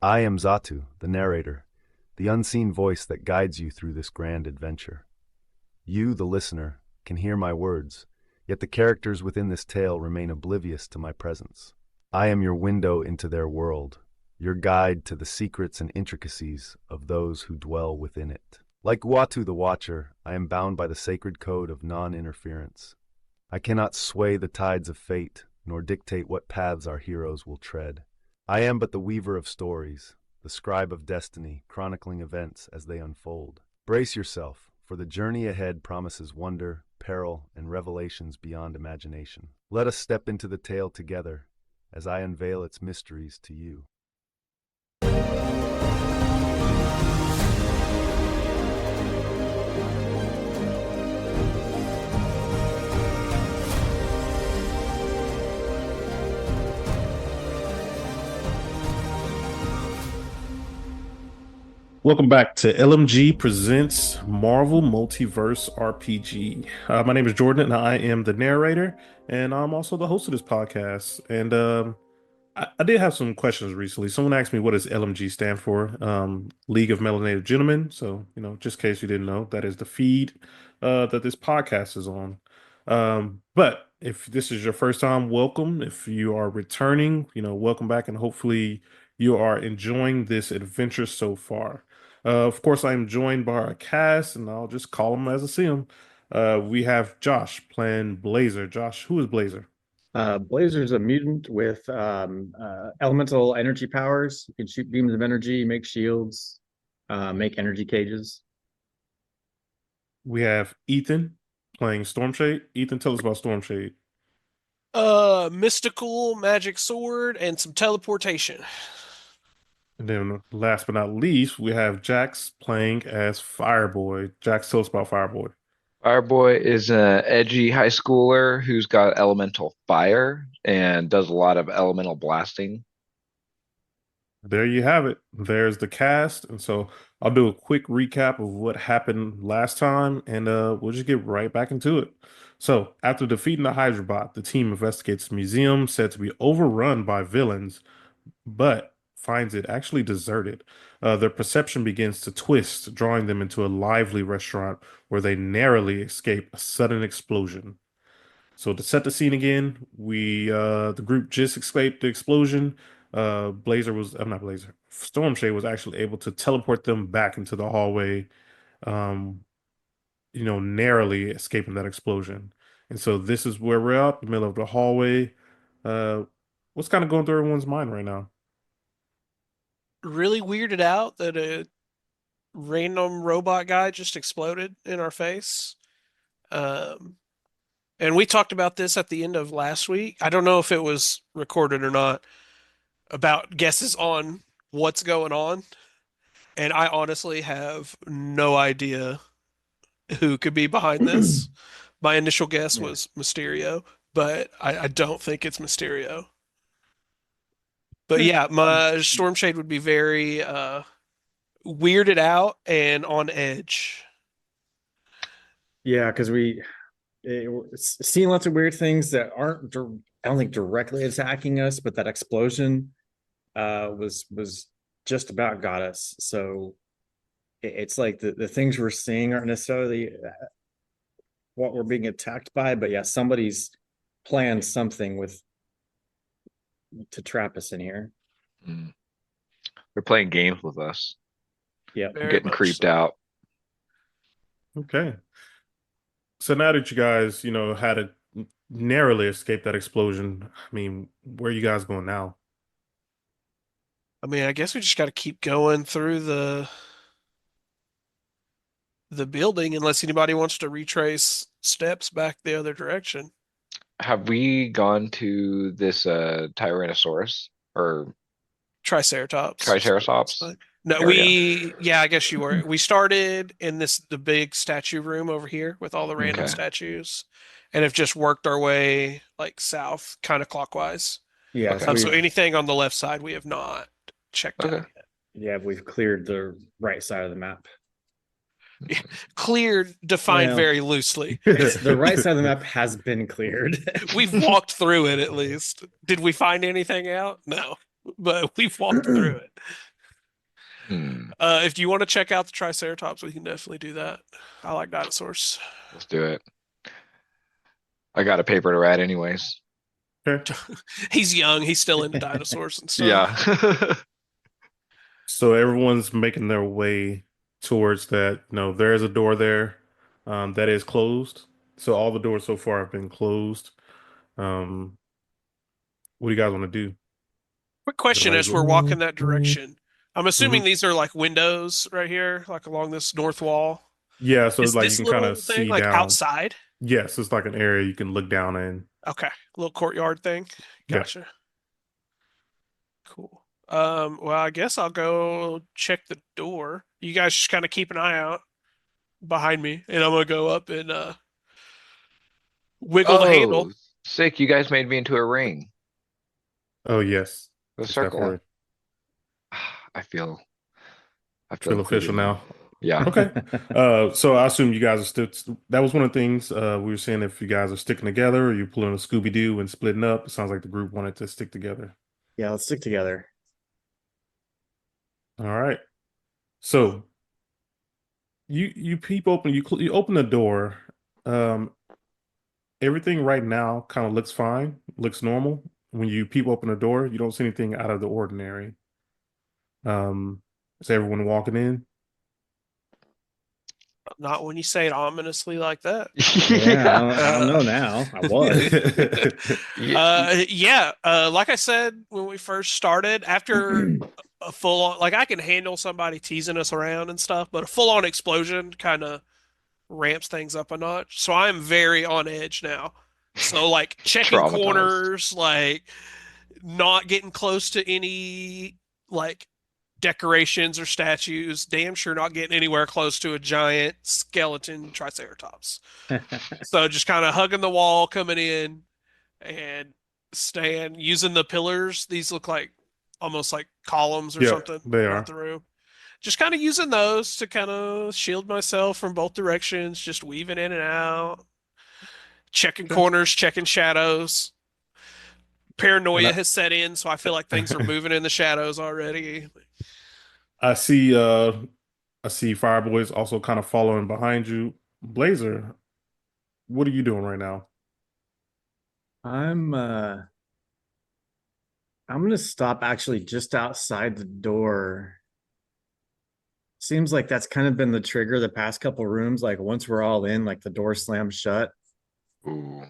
I am Zatu, the narrator, the unseen voice that guides you through this grand adventure. You, the listener, can hear my words, yet the characters within this tale remain oblivious to my presence. I am your window into their world, your guide to the secrets and intricacies of those who dwell within it. Like Watu the Watcher, I am bound by the sacred code of non-interference. I cannot sway the tides of fate, nor dictate what paths our heroes will tread. I am but the weaver of stories, the scribe of destiny, chronicling events as they unfold. Brace yourself, for the journey ahead promises wonder, peril, and revelations beyond imagination. Let us step into the tale together as I unveil its mysteries to you. Welcome back to LMG Presents Marvel Multiverse RPG. My name is Jordan, and I am the narrator, and I'm also the host of this podcast. And I did have some questions recently. Someone asked me, what does LMG stand for? League of Melanated Gentlemen. So, just in case you didn't know, that is the feed that this podcast is on. But if this is your first time, welcome. If you are returning, welcome back, and hopefully you are enjoying this adventure so far. Of course, I'm joined by our cast, and I'll just call him as I see him. We have Josh playing Blazer. Josh, who is Blazer? Blazer's a mutant with elemental energy powers. You can shoot beams of energy, make shields, make energy cages. We have Ethan playing Stormshade. Ethan, tell us about Stormshade. Mystical magic sword and some teleportation. And then last but not least, we have Jax playing as Fireboy. Jax, tell us about Fireboy. Fireboy is an edgy high schooler who's got elemental fire and does a lot of elemental blasting. There you have it. There's the cast. And so I'll do a quick recap of what happened last time, and we'll just get right back into it. So, after defeating the Hydra bot, the team investigates a museum said to be overrun by villains, but finds it actually deserted. Their perception begins to twist, drawing them into a lively restaurant where they narrowly escape a sudden explosion. So to set the scene again, the group just escaped the explosion. I'm not Blazer. Stormshade was actually able to teleport them back into the hallway, um, narrowly escaping that explosion. And so this is where we're at, the middle of the hallway. Uh, what's kind of going through everyone's mind right now? Really weirded out that a random robot guy just exploded in our face. And we talked about this at the end of last week. I don't know if it was recorded or not, about guesses on what's going on. And I honestly have no idea who could be behind this. My initial guess was Mysterio, but I don't think it's Mysterio. But yeah, my Stormshade would be very weirded out and on edge. Yeah, because seeing lots of weird things that aren't, I don't think directly attacking us, but that explosion was just about got us. So it's like the things we're seeing aren't necessarily what we're being attacked by, but yeah, somebody's planned something to trap us in here. They're playing games with us. Yeah, Getting creeped so. out. Okay. So now that you guys, had to narrowly escape that explosion, I mean, where are you guys going now? I mean, I guess we just got to keep going through the building unless anybody wants to retrace steps back the other direction. Have we gone to this Tyrannosaurus or Triceratops? No, I guess you were. We started in the big statue room over here with all the random statues and have just worked our way like south, kind of clockwise. Yeah. Okay. So anything on the left side we have not checked out yet. Yeah, we've cleared the right side of the map. Cleared, defined very loosely. The right side of the map has been cleared. We've walked through it at least. Did we find anything out? No, but we've walked through it. Hmm. If you want to check out the Triceratops, we can definitely do that. I like dinosaurs. Let's do it. I got a paper to write anyways. Okay. He's young. He's still into dinosaurs and Yeah. stuff. So everyone's making their way towards that. There's a door there that is closed. So all the doors so far have been closed. Um, what do you guys want to do? Quick question Everybody's as we're walking that Mhm. direction. I'm assuming these are like windows right here, like along this north wall. Yeah, so Is like you this can kind little of thing see like down. outside? Yes, it's like an area you can look down in. Okay, little courtyard thing. Yeah. Gotcha. Cool. Well, I guess I'll go check the door. You guys just kind of keep an eye out behind me, and I'm gonna go up and wiggle the handle. Oh, sick. You guys made me into a ring. Oh yes, The it's definitely circle. I feel feel included official now. now. Yeah. Okay. So I assume you guys are still. That was one of the things we were saying. If you guys are sticking together, or you're pulling a Scooby Doo and splitting up, it sounds like the group wanted to stick together. Yeah, let's stick together. All right. So you peep open. You open the door. Um, Everything right now kind of looks fine, looks normal. When you peep open the door, you don't see anything out of the ordinary. Um, is everyone walking in? Not when you say it ominously like that. Yeah, Yeah. I don't know now. I was. Yeah. Like I said when we first started, after a full on, like I can handle somebody teasing us around and stuff, but a full on explosion kind of ramps things up a notch. So I'm very on edge now. So like checking Traumatized. corners, like not getting close to any like decorations or statues, damn sure not getting anywhere close to a giant skeleton triceratops. So just kind of hugging the wall coming in and staying using the pillars. These look like almost like columns or Yeah, something they throughout are. the room. Just kind of using those to kind of shield myself from both directions, just weaving in and out, checking Okay. corners, checking shadows. And Paranoia has set in, so I feel like things are moving in the shadows already. I see Fireboy's also kind of following behind you. Blazer, what are you doing right now? I'm gonna stop actually just outside the door. Seems like that's kind of been the trigger the past couple rooms. Like once we're all in, like the door slams shut. Ooh.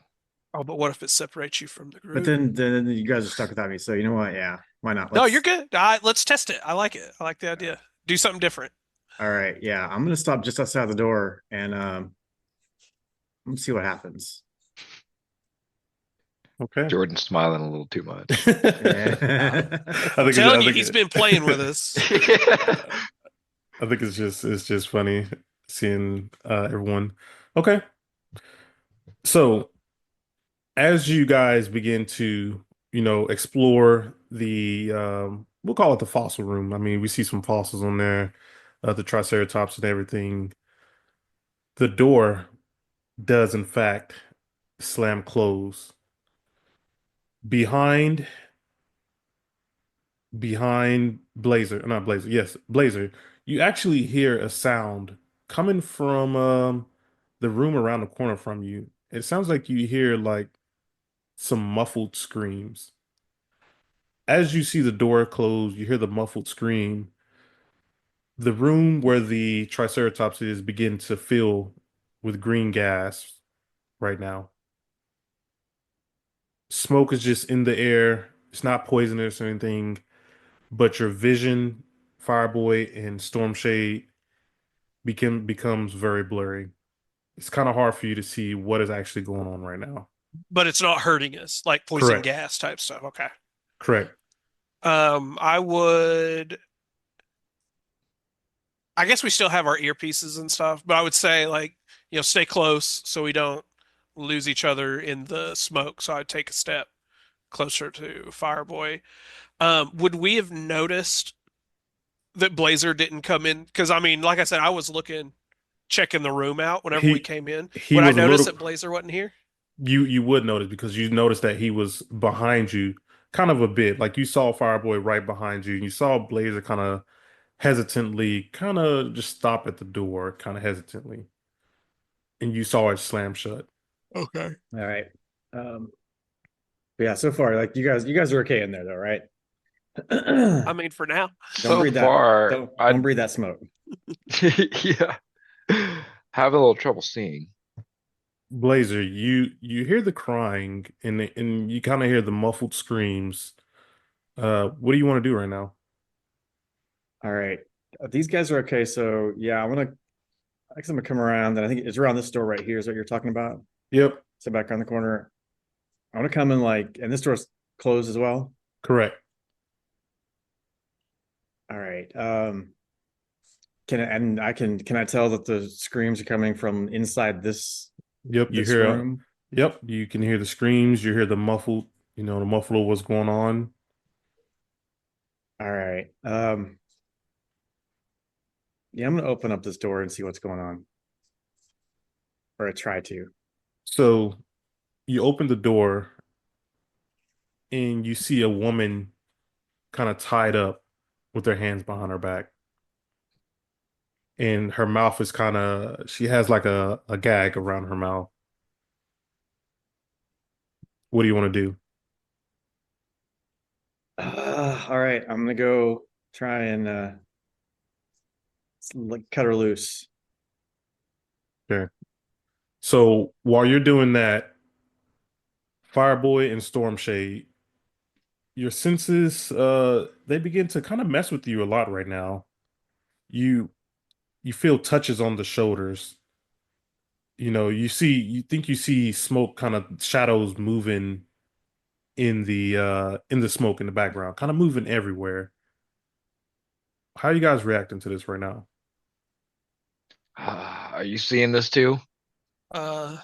Oh, but what if it separates you from the But group? then you guys are stuck without me. So you know what? Yeah, why not? No, you're good. Let's test it. I like it. I like the idea. Do something different. All right. Yeah, I'm gonna stop just outside the door and let's see what happens. Okay. Jordan's smiling a little too much. Yeah. I'm telling you, he's been playing with us. I think it's just funny seeing everyone. Okay. So as you guys begin to, explore the we'll call it the fossil room. I mean, we see some fossils on there, the Triceratops and everything. The door does in fact slam close. Behind behind Blazer, not Blazer, yes, Blazer, you actually hear a sound coming from the room around the corner from you. It sounds like you hear like some muffled screams. As you see the door close, you hear the muffled scream. The room where the Triceratops is begin to fill with green gas right now. Smoke is just in the air. It's not poisonous or anything, but your vision, Fireboy and Stormshade, becomes very blurry. It's kind of hard for you to see what is actually going on right now. But it's not hurting us, like poison Correct. gas type stuff. Okay. Correct. I would. I guess we still have our earpieces and stuff, but I would say like stay close so we don't lose each other in the smoke. So I'd take a step closer to Fireboy. Would we have noticed that Blazer didn't come in? Because I mean, like I said, I was checking the room out whenever we He came in. he Would I was a notice little. that Blazer wasn't here? You would notice because you noticed that he was behind you, kind of a bit. Like you saw Fireboy right behind you, and you saw Blazer kind of hesitantly kind of just stop at the door, kind of hesitantly, and you saw it slam shut. Okay. All right. But yeah, so far, like you guys are okay in there though, right? I Don't mean, for now. So breathe that. far, Don't breathe that smoke. yeah, having a little trouble seeing. Blazer, you hear the crying and you kind of hear the muffled screams. What do you want to do right now? All right. These guys are okay. So yeah, I guess I'm gonna come around, and I think it's around this door right here is what you're talking about. Yep, So back on the corner. I want to come in and this door's closed as well. correct. All right. Can I tell that the screams are coming from inside Yep, you this hear. room? Yep, you can hear the screams. You hear the muffled. The muffler. What's going on? All right. Yeah, I'm gonna open up this door and see what's going on. Or I try to. So you open the door and you see a woman kind of tied up with her hands behind her back. And her mouth is she has like a gag around her mouth. What do you want to do? All right, I'm gonna go try and cut her loose. Okay. So while you're doing that, Fireboy and Stormshade, your senses they begin to kind of mess with you a lot right now. You you feel touches on the shoulders. You think you see smoke, kind of shadows moving in the smoke in the background, kind of moving everywhere. How are you guys reacting to this right now? Are you seeing this too? Uh,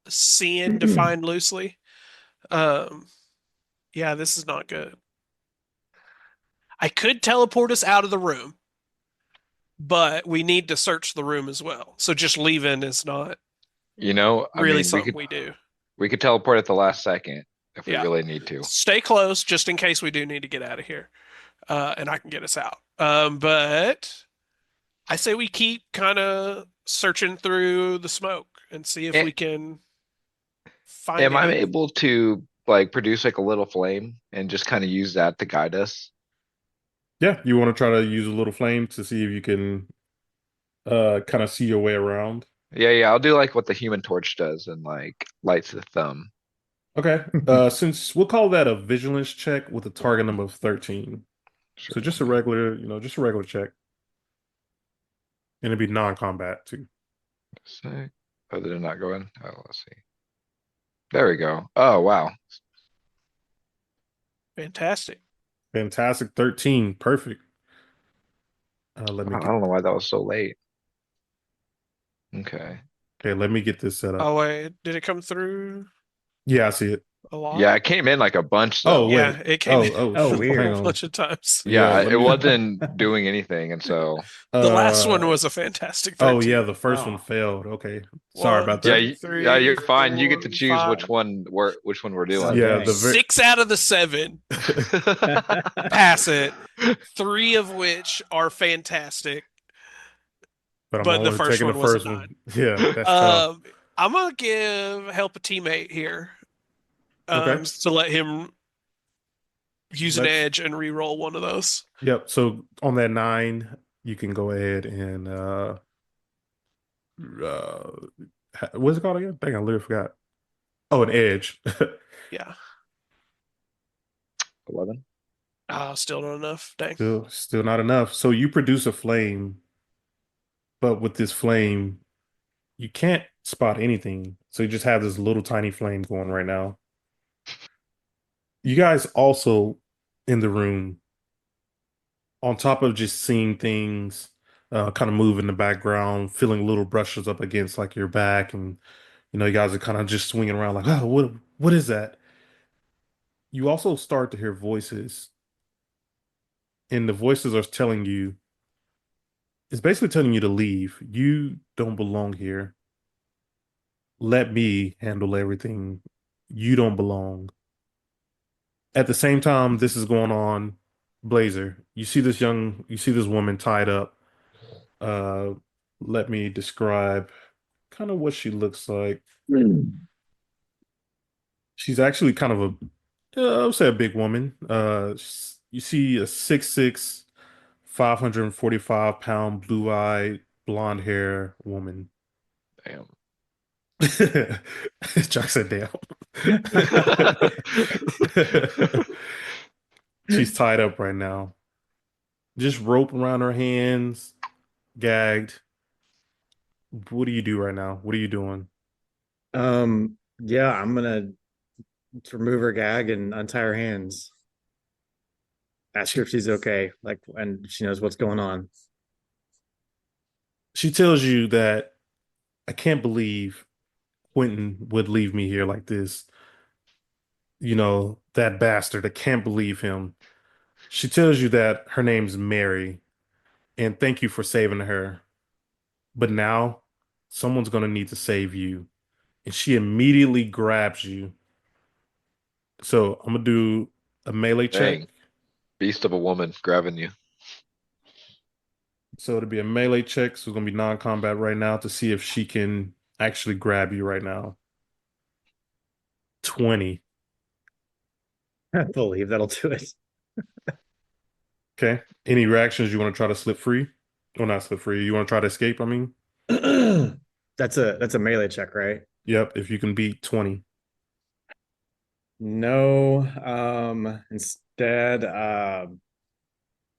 Seeing defined loosely. Um, yeah, this is not good. I could teleport us out of the room, but we need to search the room as well. So just leaving is not I really mean, something we do. we could teleport at the last second if we Yeah. really need to. Stay close just in case we do need to get out of here. And I can get us out. But I say we keep kind of searching through the smoke and see if A- we can find Am I anything. able to like produce like a little flame and just kind of use that to guide us? Yeah, you want to try to use a little flame to see if you can kind of see your way around. Yeah, I'll do like what the Human Torch does and like lights the thumb. Okay. Since we'll call that a vigilance check with a target number of 13. Sure. So just a regular, just a regular check. And it'd be non-combat too. Say, oh, did it not go in? Oh, let's see. There we go. Oh, wow. Fantastic. Fantastic. 13. Perfect. Let me I get don't know why that was so late. Okay. okay, let me get this set up. Oh, wait. Did it come through Yeah, I see it. a lot? Yeah, it came in like a bunch Oh, though. Yeah, wait. it came in Oh, shoot. weird. Hang a on. bunch of times. Yeah, let it me- wasn't doing anything, and so The last one Uh, was a fantastic Oh 13. yeah, the first Oh. one failed. Okay. Sorry One, about yeah, that. two, yeah, three, you're fine. You get to four, choose five. which one we're Oh, doing. Yeah, dang. the 6 out of the 7 pass it, 3 of which are fantastic, but I'm but the only first taking the one was a first 9. one. Yeah, that's tough. I'm gonna help a teammate here, Okay. to let him use an Let's edge and re-roll one of those. Yep. So on that 9, you can go ahead and what's it called again? Dang, I literally forgot. Oh, an edge. Yeah. 11. Still not enough. Dang. Still not enough. So you produce a flame, but with this flame, you can't spot anything. So you just have this little tiny flame going right now. You guys also in the room, on top of just seeing things kind of move in the background, feeling little brushes up against like your back, and you guys are kind of just swinging around like, oh, what is that? You also start to hear voices, and the voices are telling you, it's basically telling you to leave. You don't belong here. Let me handle everything. You don't belong. At the same time, this is going on. Blazer, you see this woman tied up. Uh, Let me describe kind of what she looks like. She's actually kind of I would say a big woman. You see a 6'6", 545-pound, blue-eyed, blonde hair woman. Damn. Chuck said, "Damn." She's tied up right now. Just rope around her hands, gagged. What do you do right now? What are you doing? Yeah, I'm gonna remove her gag and untie her hands. Ask her if she's okay, like, and she knows what's going on. She tells you that I can't believe Quentin would leave me here like this. That bastard. I can't believe him. She tells you that her name's Mary, and thank you for saving her. But now someone's gonna need to save you. And she immediately grabs you. So I'm gonna do a melee check. Dang. Beast of a woman grabbing you. So it'll be a melee check. So it's gonna be non-combat right now to see if she can actually grab you right now. 20. I believe that'll do it. Okay. Any reactions you want to try to slip free? Or not slip free. You want to try to escape, I mean? That's a melee check, right? Yep, if you can beat 20. No. Instead,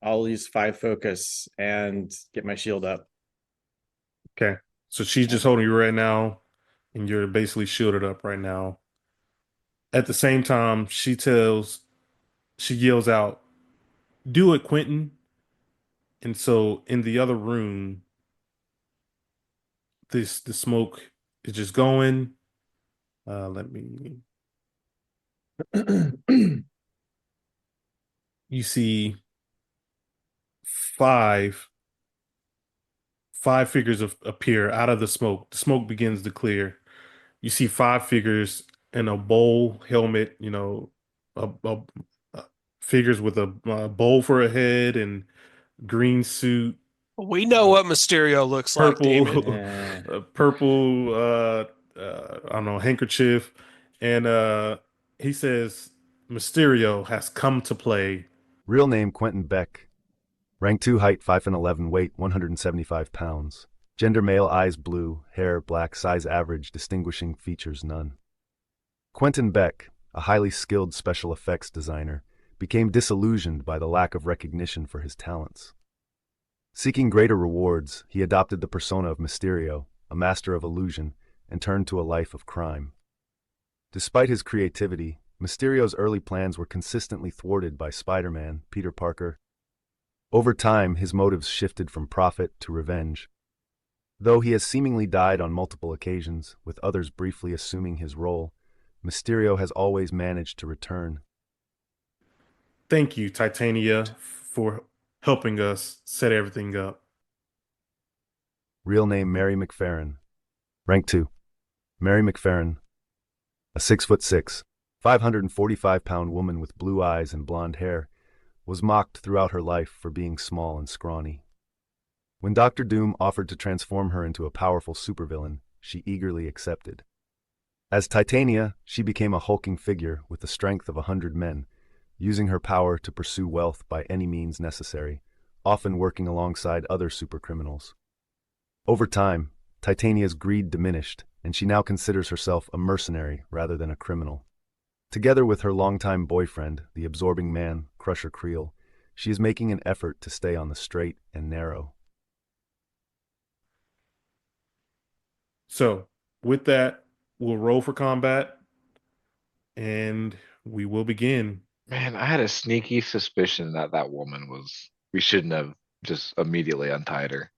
I'll use 5 focus and get my shield up. Okay. So she's just holding you right now, and you're basically shielded up right now. At the same time, she yells out, "Do it, Quentin." And so in the other room, the smoke is just going. Let me you see five figures appear out of the smoke. The smoke begins to clear. You see 5 figures in a bowl helmet, uh, figures with a bowl for a head and green suit, We know uh, what Mysterio looks like, Damon. purple, Eh. purple, I don't know, handkerchief. And he says, Mysterio has come to play. Real name Quentin Beck. Rank 2, height 5'11", weight 175 pounds. Gender male, eyes blue, hair black, size average, distinguishing features none. Quentin Beck, a highly skilled special effects designer, became disillusioned by the lack of recognition for his talents. Seeking greater rewards, he adopted the persona of Mysterio, a master of illusion, and turned to a life of crime. Despite his creativity, Mysterio's early plans were consistently thwarted by Spider-Man, Peter Parker. Over time, his motives shifted from profit to revenge. Though he has seemingly died on multiple occasions, with others briefly assuming his role, Mysterio has always managed to return. Thank you, Titania, for helping us set everything up. Real name Mary McFerrin. Rank 2. Mary McFerrin, a 6'6", 545-pound woman with blue eyes and blonde hair, was mocked throughout her life for being small and scrawny. When Dr. Doom offered to transform her into a powerful supervillain, she eagerly accepted. As Titania, she became a hulking figure with the strength of 100 men, using her power to pursue wealth by any means necessary, often working alongside other supercriminals. Over time, Titania's greed diminished, and she now considers herself a mercenary rather than a criminal. Together with her longtime boyfriend, the absorbing man, Crusher Creel, she is making an effort to stay on the straight and narrow. So, with that, we'll roll for combat and we will begin. Man, I had a sneaky suspicion that that woman was. We shouldn't have just immediately untied her.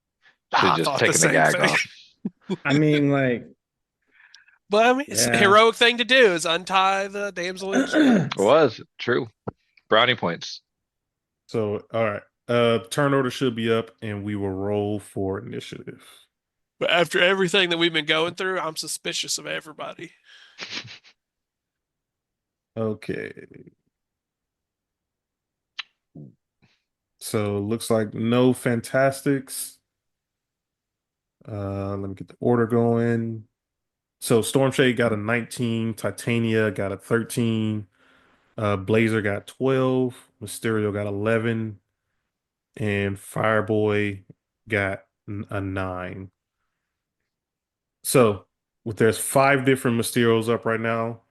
Should I have just thought the taken the same gag thing. off. I mean, like, But I mean, it's a yeah. heroic thing to do is untie the damsel in distress. It was true. Brownie points. So, all right. Turn order should be up and we will roll for initiative. But after everything that we've been going through, I'm suspicious of everybody. Okay. So looks like no Fantastics. Let me get the order going. So Stormshade got a 19, Titania got a 13, Blazer got 12, Mysterio got 11, and Fireboy got a 9. So there's 5 different Mysterios up right now.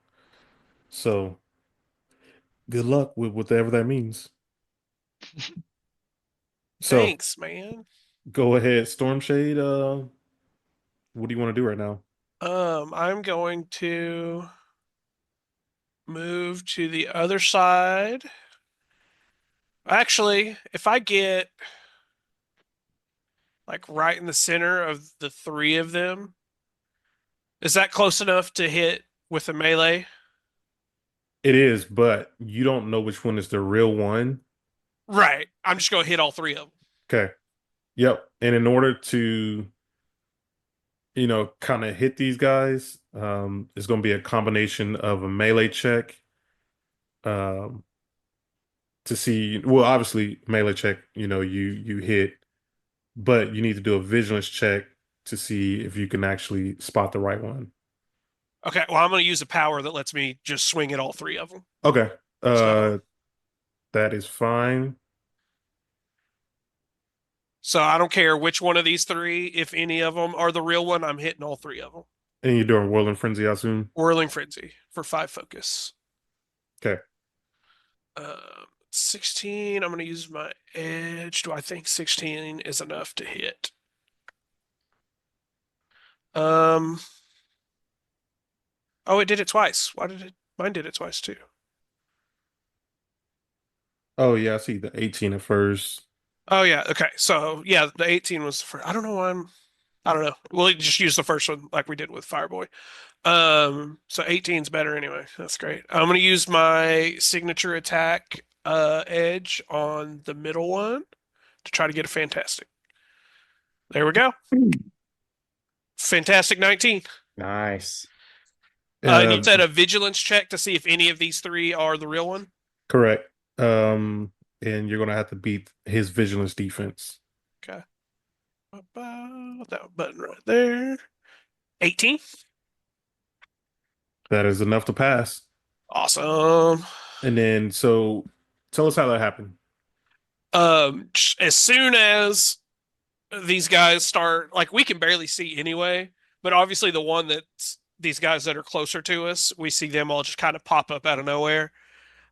So good luck with whatever that means. So Thanks, man. go ahead, Stormshade. What do you want to do right now? I'm going to move to the other side. Actually, if I get like right in the center of the three of them, is that close enough to hit with a melee? It is, but you don't know which one is the real one. Right. I'm just going to hit all three of them. Okay. Yep. And in order to, kind of hit these guys, it's going to be a combination of a melee check, um, to see, well, obviously melee check, you hit, but you need to do a vigilance check to see if you can actually spot the right one. Okay, well, I'm going to use a power that lets me just swing at all three of them. Okay. So, That is fine. so I don't care which one of these three, if any of them are the real one, I'm hitting all three of them. And you're doing Whirling Frenzy, I assume. Whirling Frenzy for 5 focus. Okay. 16. I'm going to use my edge. Do I think 16 is enough to hit? Oh, it did it twice. Why did it? Mine did it twice too. Oh yeah, I see the 18 at first. Oh yeah. Okay. So yeah, the 18 was for. I don't know why I don't know. We'll just use the first one like we did with Fireboy. So 18's better anyway. That's great. I'm gonna use my signature attack edge on the middle one to try to get a fantastic. There we go. Fantastic 19. Nice. And you Uh, said a vigilance check to see if any of these three are the real one? Correct. And you're gonna have to beat his vigilance defense. Okay. About that button right there. 18. That is enough to pass. Awesome. And then, so tell us how that happened. As soon as these guys start, like, we can barely see anyway, but obviously the one that's these guys that are closer to us, we see them all just kind of pop up out of nowhere.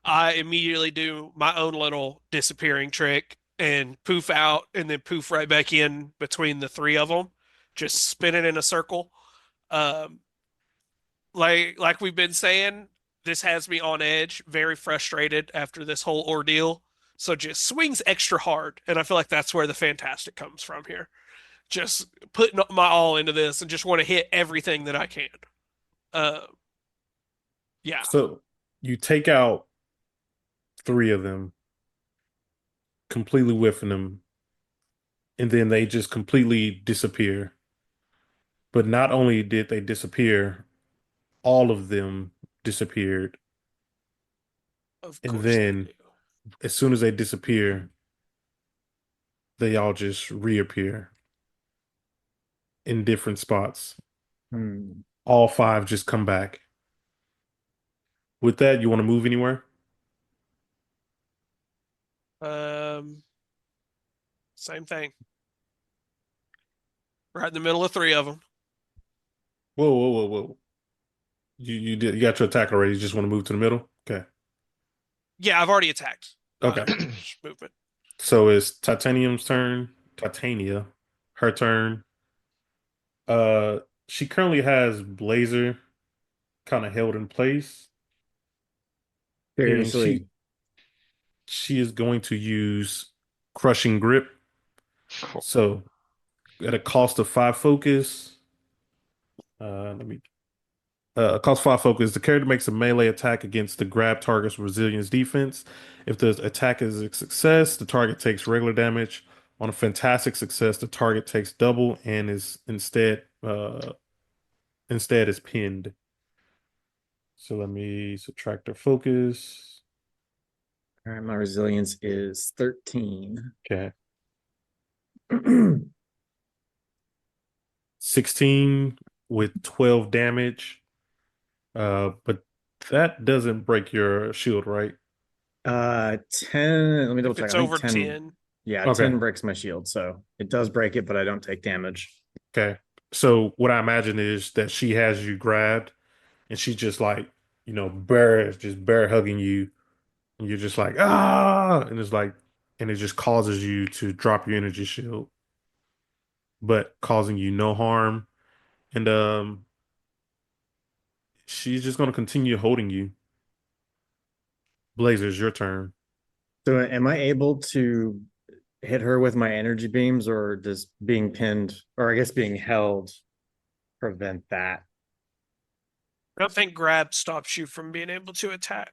I immediately do my own little disappearing trick and poof out and then poof right back in between the three of them, just spinning in a circle. Um, like we've been saying, this has me on edge, very frustrated after this whole ordeal. So just swings extra hard, and I feel like that's where the fantastic comes from here. Just putting my all into this and just want to hit everything that I can. Uh, yeah. So you take out 3 of them, completely whiffing them, and then they just completely disappear. But not only did they disappear, all of them disappeared. Of And course they then do. as soon as they disappear, they all just reappear in different spots. Hmm. All 5 just come back. With that, you want to move anywhere? Um, Same thing. Right in the middle of three of them. Whoa, whoa, whoa, whoa. You got your attack already. You just want to move to the middle? Okay. Yeah, I've already attacked. Okay. Movement. So it's Titanium's turn. Titania, her turn. Uh, she currently has Blazer kind of held in place, and Seriously. she is going to use Crushing Grip. Cool. So at a cost of 5 focus, let me cost 5 focus. The character makes a melee attack against the grab target's resilience defense. If the attack is a success, the target takes regular damage. On a fantastic success, the target takes double and is instead is pinned. So let me subtract their focus. All right, my resilience is 13. Okay. 16 with 12 damage. But that doesn't break your shield, right? 10. Let me double If check. it's I think over 10. 10, Yeah, Okay. 10 breaks my shield, so it does break it, but I don't take damage. Okay. So what I imagine is that she has you grabbed and she's just like, bear hugging you, and you're just like, ah, and it just causes you to drop your energy shield, but causing you no harm. And she's just gonna continue holding you. Blazers, your turn. So am I able to hit her with my energy beams, or does being pinned, or I guess being held, prevent that? I don't think grab stops you from being able to attack.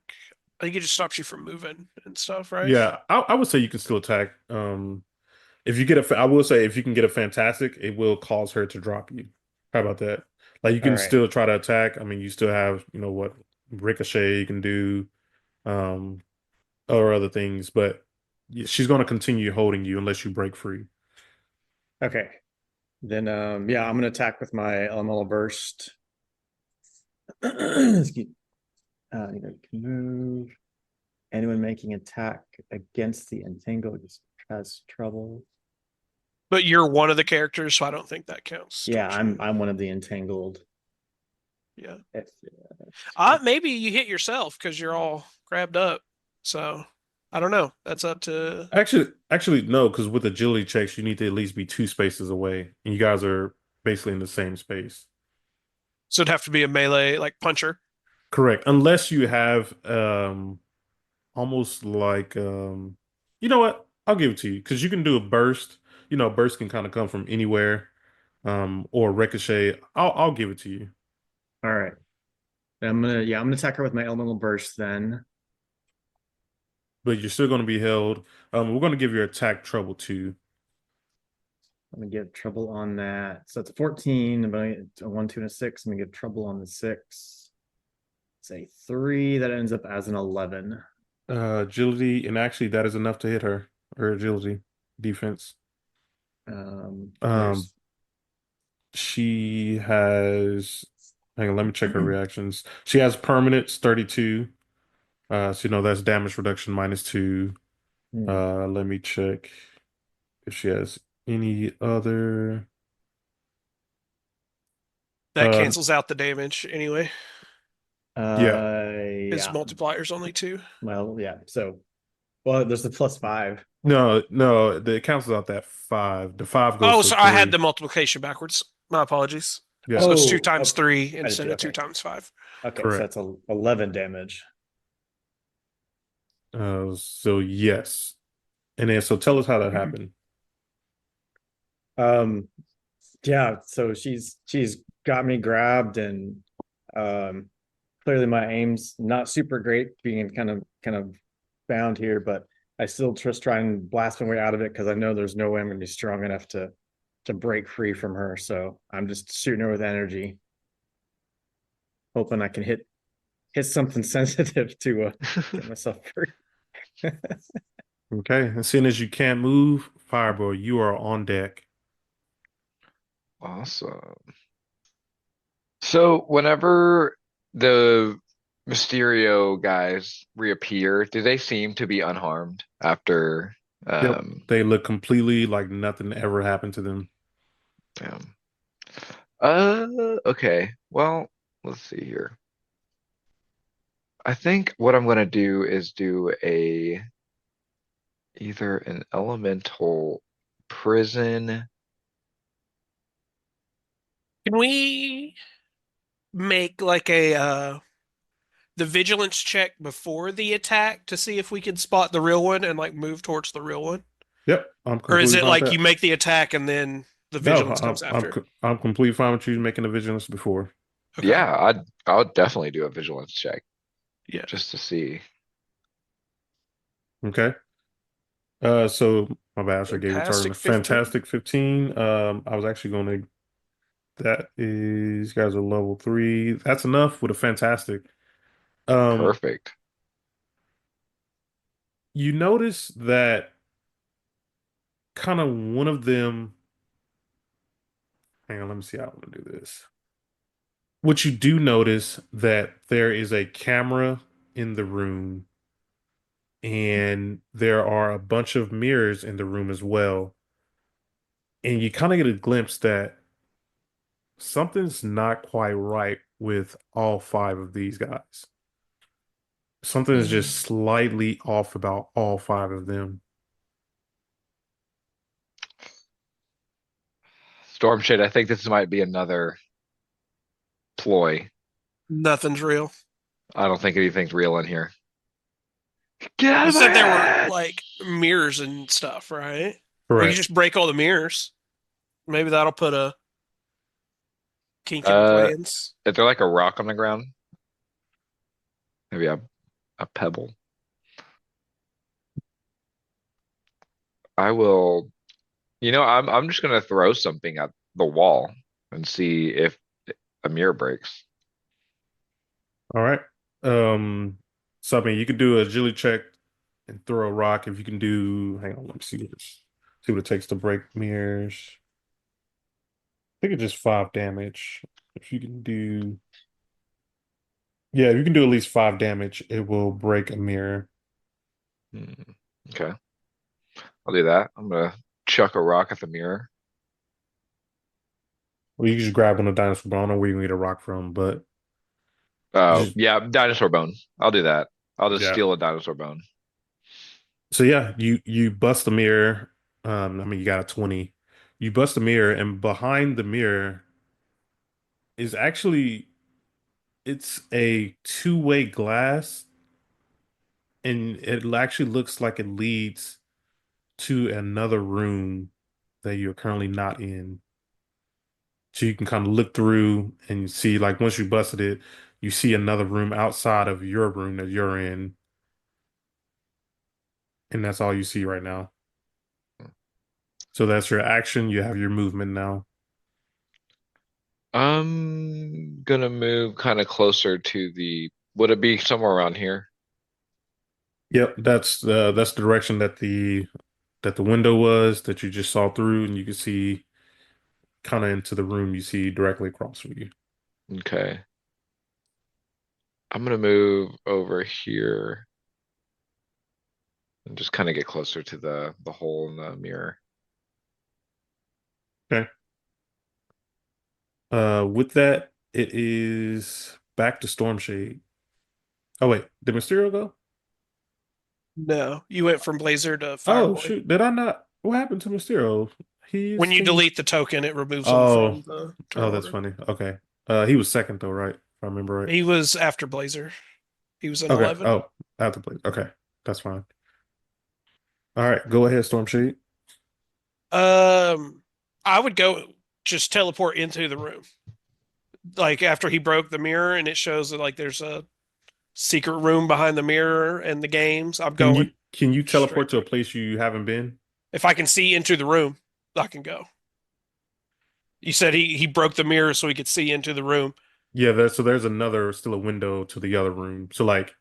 I think it just stops you from moving and stuff, right? Yeah, I would say you can still attack. If you get I will say if you can get a fantastic, it will cause her to drop you. How about that? Like you All can right. still try to attack. I mean, you still have, what ricochet you can do, um, or other things, but she's going to continue holding you unless you break free. Okay. Then yeah, I'm gonna attack with my elemental burst. Excuse you can move. Anyone making attack against the entangled just has trouble. But you're one of the characters, so I don't think that counts. Yeah, towards you. I'm one of the entangled. Yeah. If, Maybe you hit yourself because you're all grabbed up. So I don't know. That's up to. Actually, no, because with agility checks, you need to at least be 2 spaces away, and you guys are basically in the same space. So it'd have to be a melee like puncher. Correct, unless you have almost like you know what? I'll give it to you because you can do a burst. Burst can kind of come from anywhere, or ricochet. I'll give it to you. all right. I'm gonna attack her with my elemental burst then. But you're still going to be held. We're going to give your attack trouble too. I'm gonna get trouble on that. So it's a 14, but a 1, 2, and a 6. I'm gonna get trouble on the 6. It's a 3 that ends up as an 11. Agility, and actually that is enough to hit her. Her agility defense. Um, There's she has. Hang on, let me check her reactions. She has permanence 32. So that's damage reduction -2. Let me check if she has any other. That Uh, cancels out the damage anyway. yeah. His Yeah. multiplyer's only 2. Well, yeah. So, well, there's the +5. No, it cancels out that 5. The 5 goes Oh, to so I had 3. the multiplication backwards. My apologies. Yeah, So it's 2 Oh, times 3 I did instead too. of 2 Okay. times 5. Okay, so correct. that's 11 damage. So yes. And then so tell us how that happened. Um, yeah. So she's got me grabbed, and clearly my aim's not super great, being kind of bound here, but I still just try and blast my way out of it because I know there's no way I'm going to be strong enough to break free from her. So I'm just shooting her with energy, hoping I can hit something sensitive to get myself free. Okay. And seeing as you can't move, Fireball, you are on deck. Awesome. So whenever the Mysterio guys reappear, do they seem to be unharmed after Yep. They look completely like nothing ever happened to them. yeah. Okay. Well, let's see here. I think what I'm gonna do is do either an elemental prison. Can we make like a the vigilance check before the attack to see if we can spot the real one and like move towards the real one? Yep. I'm Or is completely it fine with like you that. make the attack and then the No, vigilance comes after? I'm completely fine with you making a vigilance before. Okay. Yeah, I'll definitely do a vigilance check Yeah. just to see. Okay. So my bad, I should gave you target. Fantastic 15. Fantastic 15. I was actually going to. That is, you guys are level 3. That's enough with a fantastic. Um, Perfect. you notice that kind of one of them. Hang on, let me see how I want to do this. What you do notice that there is a camera in the room, and there are a bunch of mirrors in the room as well. And you kind of get a glimpse that something's not quite right with all five of these guys. Something is just slightly off about all five of them. Storm shit. I think this might be another ploy. Nothing's real. I don't think anything's real in here. Get out You of my said there were head! like mirrors and stuff, right? We could Correct. just break all the mirrors. Maybe that'll put a kink in Uh, plans. is there like a rock on the ground? Maybe a pebble. I will. I'm just gonna throw something at the wall and see if a mirror breaks. All right. So I mean, you could do a agility check and throw a rock. If you can do, hang on, let me see what it takes to break mirrors. I think it's just 5 damage. If you can do, yeah, if you can do at least 5 damage, it will break a mirror. Hmm, okay, I'll do that. I'm gonna chuck a rock at the mirror. Or you can just grab one of the dinosaur bone. I don't know where you can get a rock from, but Oh, just yeah, dinosaur bone. I'll do that. I'll just yeah. steal a dinosaur bone. So yeah, you bust the mirror. I mean, you got a 20. You bust the mirror, and behind the mirror is actually it's a two-way glass, and it actually looks like it leads to another room that you're currently not in. So you can kind of look through and you see, like, once you busted it, you see another room outside of your room that you're in, and that's all you see right now. So that's your action. You have your movement now. I'm gonna move kind of closer to the. Would it be somewhere around here? Yep, that's the direction that the window was that you just saw through, and you can see kind of into the room you see directly across from you. Okay. I'm gonna move over here and just kind of get closer to the hole in the mirror. Okay. With that, it is back to Storm Shade. Oh wait, did Mysterio go? No, you went from Blazer to Oh Fireboy. shoot, did I not? What happened to Mysterio? When His you thing. delete the token, it removes him Oh, from the turn oh, that's order. funny. Okay. He was second though, right? If I remember right. He was after Blazer. He was in Okay. 11. Oh, I have to play. Okay, that's fine. All right, go ahead, Storm Shade. Um, I would go just teleport into the room. Like after he broke the mirror and it shows that like there's a secret room behind the mirror and the games. I'm going Can you straight teleport to a through. place you haven't been? If I can see into the room, I can go. You said he broke the mirror so he could see into the room. Yeah, so there's another still a window to the other room. So like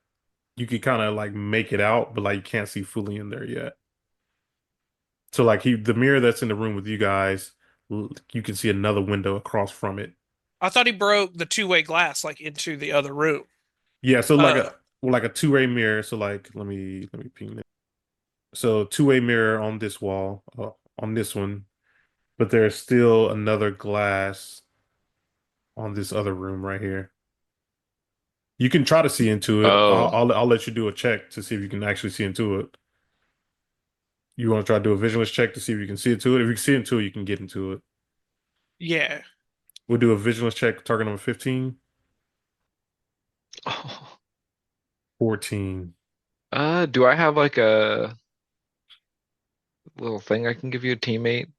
you could kind of like make it out, but like you can't see fully in there yet. So like the mirror that's in the room with you guys, you can see another window across from it. I thought he broke the two-way glass like into the other room. Yeah, so like Uh, a two-way mirror. So like let me ping it. So two-way mirror on this wall, on this one, but there's still another glass on this other room right here. You can try to see into it. Oh, I'll let you do a check to see if you can actually see into it. You want to try to do a visualist check to see if you can see into it? If you can see into it, you can get into it. yeah. We'll do a vigilance check, target number 15. 14. do I have like a little thing I can give you a teammate You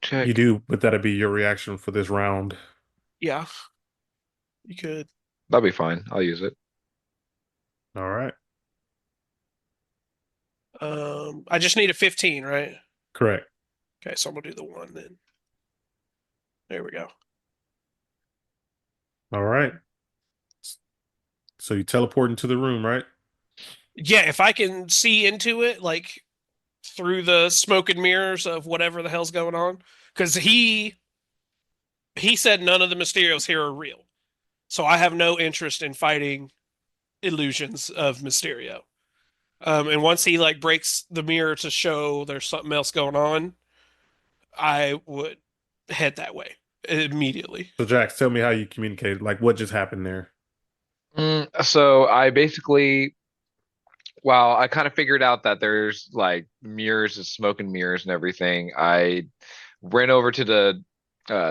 check? do, but that'll be your reaction for this round. Yeah, you could. That'll be fine. I'll use it. All right. I just need a 15, right? Correct. Okay, so I'm gonna do the one then. There we go. All right. So you teleport into the room, right? Yeah, if I can see into it, like through the smoke and mirrors of whatever the hell's going on, because he said none of the Mysterios here are real, so I have no interest in fighting illusions of Mysterio. And once he like breaks the mirror to show there's something else going on, I would head that way immediately. So Jax, tell me how you communicated. Like what just happened there? So I basically, well, I kind of figured out that there's like mirrors and smoke and mirrors and everything. I ran over to the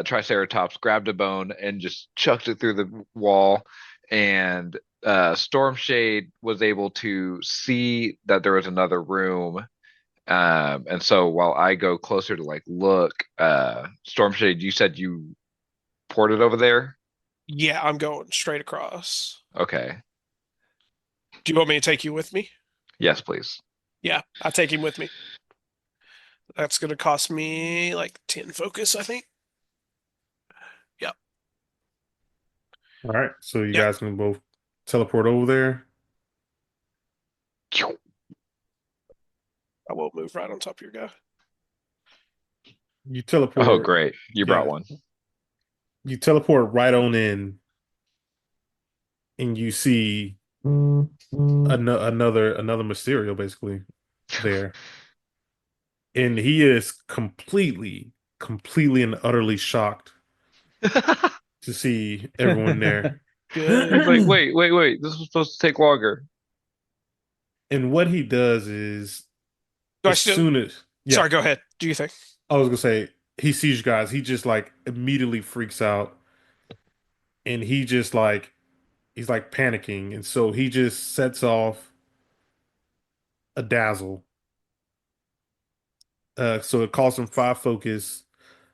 Triceratops, grabbed a bone, and just chucked it through the wall. And Storm Shade was able to see that there was another room. And so while I go closer to like look, Storm Shade, you said you ported over there? Yeah, I'm going straight across. Okay. Do you want me to take you with me? Yes, please. Yeah, I'll take him with me. That's gonna cost me like 10 focus, I think. Yep. All right. So you Yep. guys can both teleport over there. I will move right on top of your guy. You Oh, teleport. great. You brought Yeah. one. You teleport right on in, and you see another Mysterio basically there, and he is completely and utterly shocked to see everyone there. He's like, Good. wait. This was supposed to take longer. And what he does is, Do I as still? soon as yeah, Sorry, go ahead. Do you think? I was gonna say he sees you guys, he just like immediately freaks out, and he's like panicking, and so he just sets off a dazzle. So it costs him 5 focus.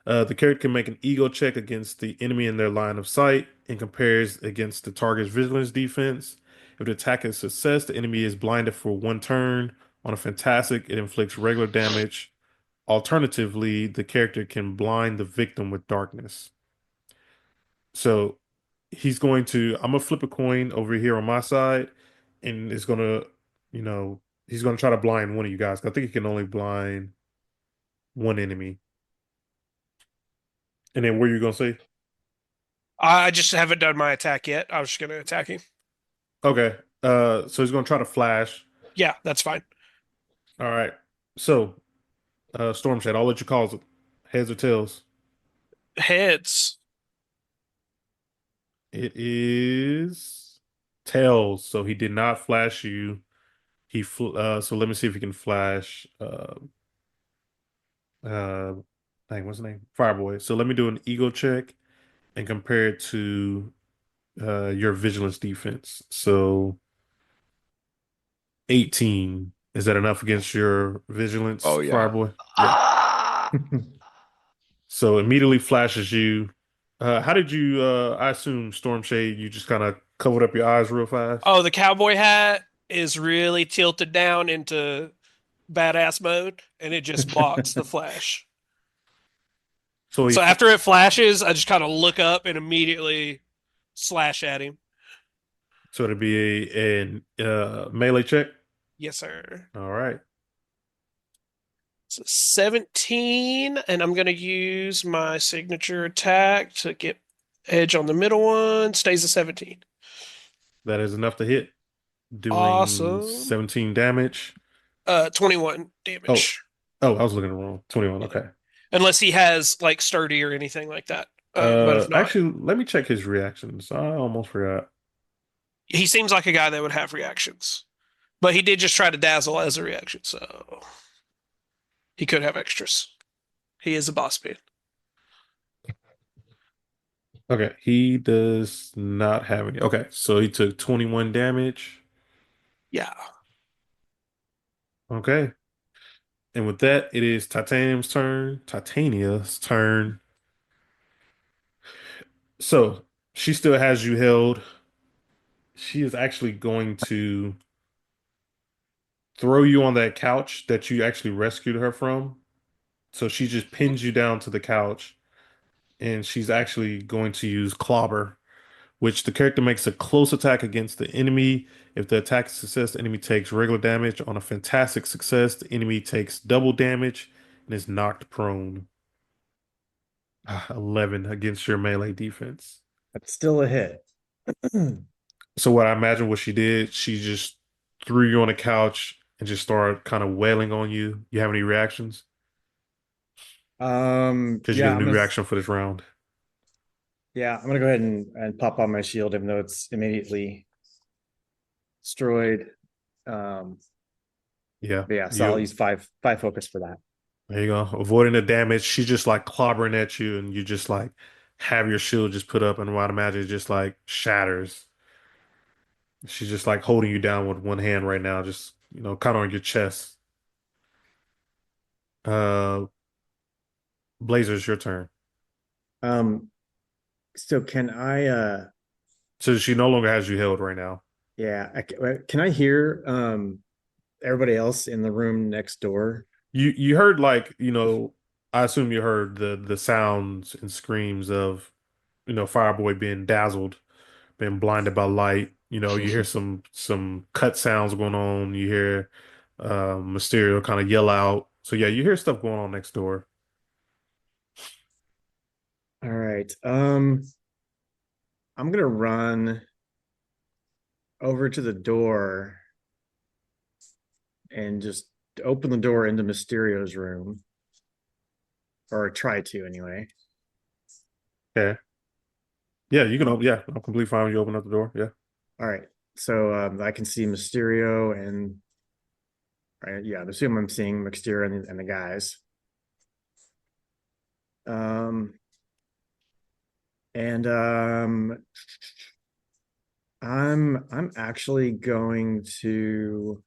The character can make an ego check against the enemy in their line of sight and compares against the target's vigilance defense. If the attack is a success, the enemy is blinded for 1 turn. On a fantastic, it inflicts regular damage. Alternatively, the character can blind the victim with darkness. So I'm gonna flip a coin over here on my side, and you know, he's gonna try to blind one of you guys. I think he can only blind one enemy. And then what are you gonna say? I just haven't done my attack yet. I was just gonna attack him. Okay. So he's gonna try to flash. Yeah, that's fine. All right. So, Storm Shadow, I'll let you call it. Heads or tails? Heads. It is tails. So he did not flash you. So let me see if he can flash. Uh, dang, what's his name? Fireboy. So let me do an ego check and compare it to your vigilance defense. So 18. Is that enough against your vigilance, Oh yeah. Fireboy? Yeah. Ah! So immediately flashes you. How did you I assume Storm Shade, you just kind of covered up your eyes real fast? Oh, the cowboy hat is really tilted down into badass mode, and it just blocks the flash. So So after it flashes, I just kind of look up and immediately slash at him. so it'd be a melee check. Yes, sir. All right. So 17, and I'm going to use my signature attack to get edge on the middle one. Stays at 17. That is enough to hit. Doing Awesome. 17 damage. 21 Oh, damage. oh, I was looking at the wrong. 21. Yeah. Okay. Unless he has like sturdy or anything like that. But if not, Actually, let me check his reactions. I almost forgot. he seems like a guy that would have reactions. But he did just try to dazzle as a reaction, so he could have extras. He is a boss man. Okay, he does not have any. Okay, so he took 21 damage. Yeah. Okay. And with that, it is Titania's turn. So she still has you held. She is actually going to throw you on that couch that you actually rescued her from. So she just pins you down to the couch, and she's actually going to use Clobber, which the character makes a close attack against the enemy. If the attack is a success, the enemy takes regular damage. On a fantastic success, the enemy takes double damage and is knocked prone. 11 against your melee defense. That's still a hit. So what I imagine what she did, she just threw you on a couch and just started kind of wailing on you. You have any reactions? Because you Yeah, get a new reaction for this round. I'm gonna go ahead and pop on my shield, even though it's immediately destroyed. Yeah. But yeah, so I'll use five focus for that. There you go. Avoiding the damage. She's just like clobbering at you, and you just like have your shield just put up, and what I imagine just like shatters. She's just like holding you down with one hand right now, just kind of on your chest. Uh, Blazers, your turn. Um, so can I? So she no longer has you held right now. Yeah, can I hear everybody else in the room next door? You heard like I assume you heard the sounds and screams of Fireboy being dazzled, being blinded by light. You hear some cut sounds going on. You hear Mysterio kind of yell out. So yeah, you hear stuff going on next door. All right. I'm gonna run over to the door and just open the door into Mysterio's room, or try to anyway. Okay. Yeah, you can open. Yeah, I'm completely fine when you open up the door. Yeah. All right. So I can see Mysterio and I assume I'm seeing Mysterio and the guys. And I'm actually going to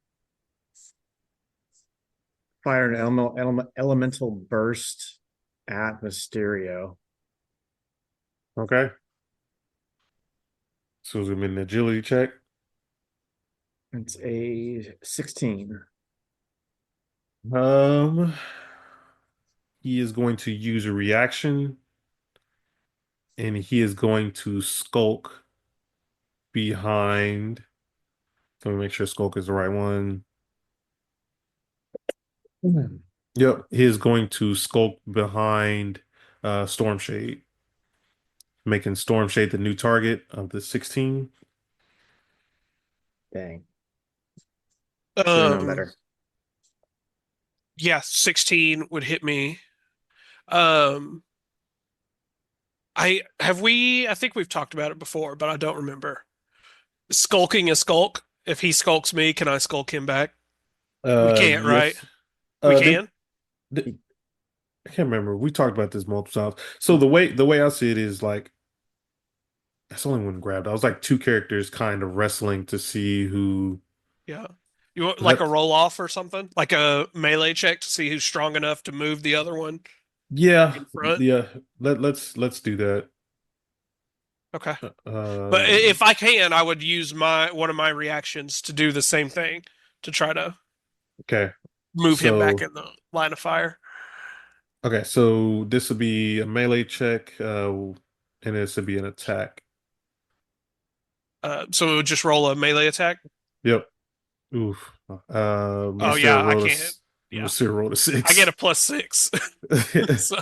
fire an elemental burst at Mysterio. Okay. So it's gonna be an agility check. It's a 16. He is going to use a reaction, and he is going to skulk behind. Let me make sure skulk is the right one. Yep, he is going to skulk behind Storm Shade, making Storm Shade the new target of the 16. Dang. Should have known Um, better. yeah, 16 would hit me. Um, I think we've talked about it before, but I don't remember. Skulking a skulk. If he skulks me, can I skulk him back? We can't, right? Yes. We They, can. I can't remember. We talked about this multiple times. So the way I see it is like that's only one grabbed. I was like two characters kind of wrestling to see who. Yeah. You want like a That roll off or something? Like a melee check to see who's strong enough to move the other one Yeah, in front? yeah. Let's do that. Okay. But Uh, if I can, I would use one of my reactions to do the same thing to try to okay. move him back So in the line of fire. okay, so this would be a melee check, and this would be an attack. So it would just roll a melee attack. Yep. Oof. Oh Mr. yeah, I rolled a can't. s- Yeah, Mr. rolled a I get a 6. +6. So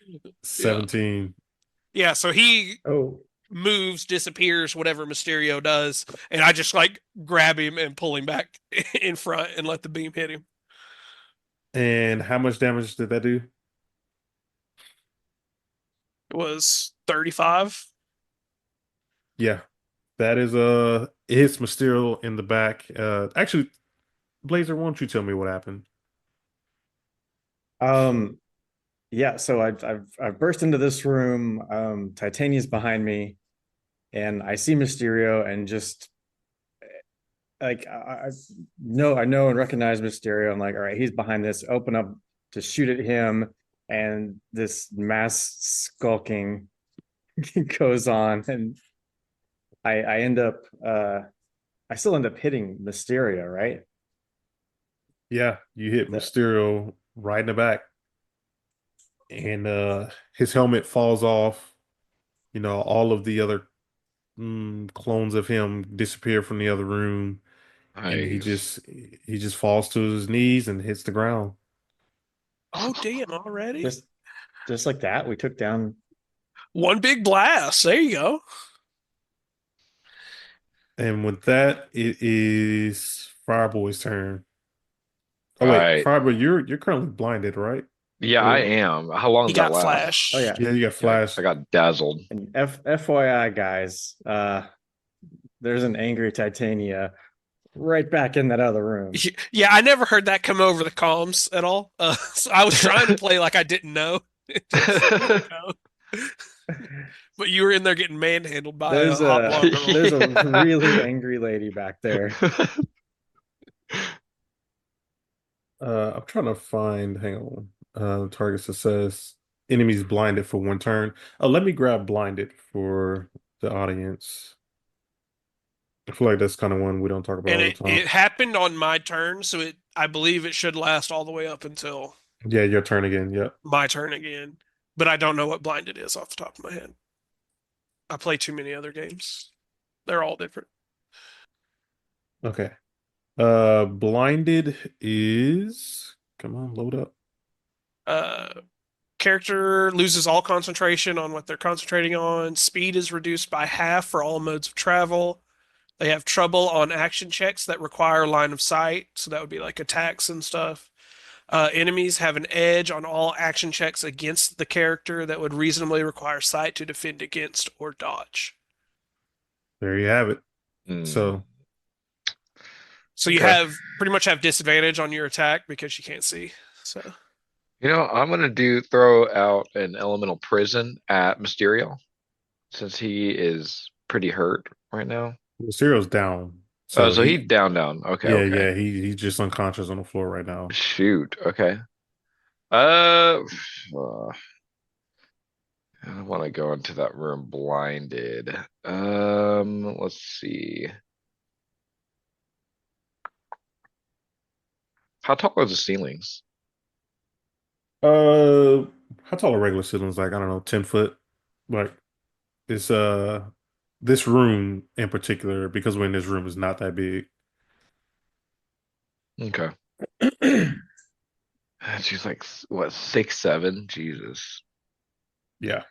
yeah, 17. yeah. So he Oh, moves, disappears, whatever Mysterio does, and I just like grab him and pull him back in front and let the beam hit him. And how much damage did that do? It was 35. Yeah. That is it hits Mysterio in the back. Actually, Blazer, why don't you tell me what happened? yeah. So I've burst into this room. Titania's behind me, and I see Mysterio, and just like I know and recognize Mysterio. I'm like, all right, he's behind this. Open up to shoot at him, and this mass skulking goes on, and I end up I still end up hitting Mysterio, right? Yeah, you hit The- Mysterio right in the back. And his helmet falls off. All of the other clones of him disappear from the other room, and Nice. he just falls to his knees and hits the ground. Oh, damn, already? Just like that, we took down. One big blast. There you go. And with that, it is Fireboy's turn. Oh All wait, right. Fireboy, you're currently blinded, right? Yeah, I am. How long He does that got last? flash. Oh yeah. Yeah, you got Yeah, flash. I got dazzled. And FYI, guys, there's an angry Titania right back in that other room. Yeah, I never heard that come over the comms at all. So I was trying to play like I didn't know. But you were in there getting manhandled by There's a hot blonde girl. there's a Yeah. really angry lady back there. I'm trying to find, hang on. Target success. Enemies blinded for 1 turn. Oh, let me grab blinded for the audience. I feel like that's kind of one we don't talk about And all the it time. happened on my turn, so I believe it should last all the way up until Yeah, your turn again. Yep. my turn again. But I don't know what blinded is off the top of my head. I play too many other games. They're all different. Okay. Blinded is, come on, load up. Character loses all concentration on what they're concentrating on. Speed is reduced by half for all modes of travel. They have trouble on action checks that require line of sight, so that would be like attacks and stuff. Enemies have an edge on all action checks against the character that would reasonably require sight to defend against or dodge. There you have it. Mm. So you Okay. have pretty much have disadvantage on your attack because you can't see. So You know, I'm gonna throw out an elemental prison at Mysterio since he is pretty hurt right now. Mysterio's down. Oh, So so he down. Okay, yeah, okay. yeah, he's just unconscious on the floor right now. Shoot. Okay. Uh, I don't want to go into that room blinded. Let's see. How tall are the ceilings? How tall are regular ceilings? Like, I don't know, 10 foot. Like, it's this room in particular, because we're in this room, is not that big. Okay. She's like, what, 6'7"? Jesus. Yeah.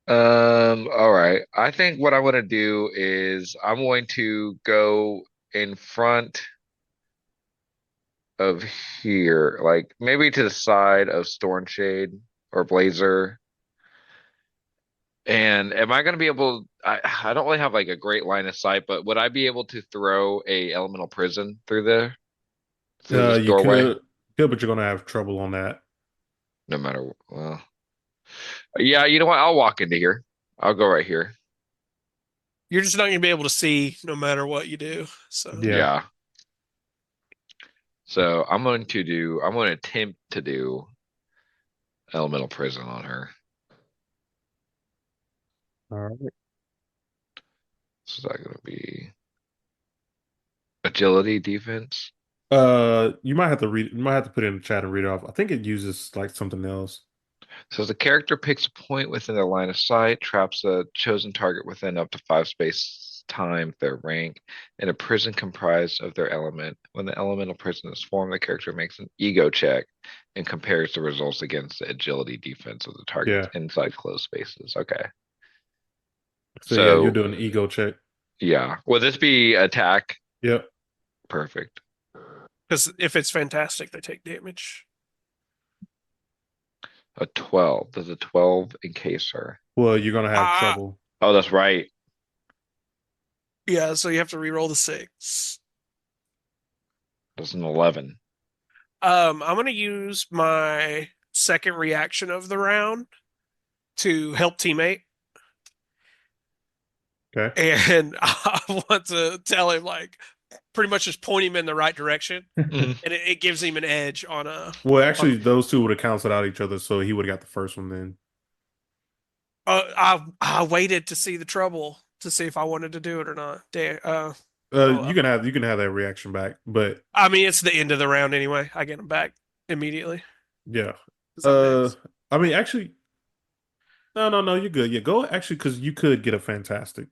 All right. I think what I'm gonna do is I'm going to go in front of here, like maybe to the side of Stormshade or Blazer. And am I gonna be able? I don't really have like a great line of sight, but would I be able to throw a elemental prison through this You doorway? could, but you're gonna have trouble on that. No matter, well, yeah. You know what? I'll walk into here. I'll go right here. you're just not going to be able to see no matter what you do. So Yeah. Yeah. So I'm going to attempt to do elemental prison on her. All right. So is that gonna be agility defense? You might have to read. You might have to put it in the chat and read it off. I think it uses like something else. So the character picks a point within their line of sight, traps a chosen target within up to 5 space time their rank, in a prison comprised of their element. When the elemental prison is formed, the character makes an ego check and compares the results against the agility defense of the target Yeah. inside closed spaces. Okay. So yeah, you're So doing an ego check. yeah. Will this be attack? Yep. Perfect. because if it's fantastic, they take damage. A 12. Does a 12 encase her? Well, you're gonna have Ah. trouble. Oh, that's right. Yeah, so you have to re-roll the 6. That's an 11. I'm going to use my second reaction of the round to help teammate. Okay. And I want to tell him, like, pretty much just point him in the right direction. Mhm. And it gives him an edge on a. Well, actually, those two would have canceled out each other, so he would have got the first one then. I waited to see the trouble to see if I wanted to do it or not. Well, You can have that reaction back, but I mean, it's the end of the round anyway. I get him back immediately. yeah. 'Cause I'm next. I mean, actually, no, you're good. Yeah, go actually, because you could get a fantastic.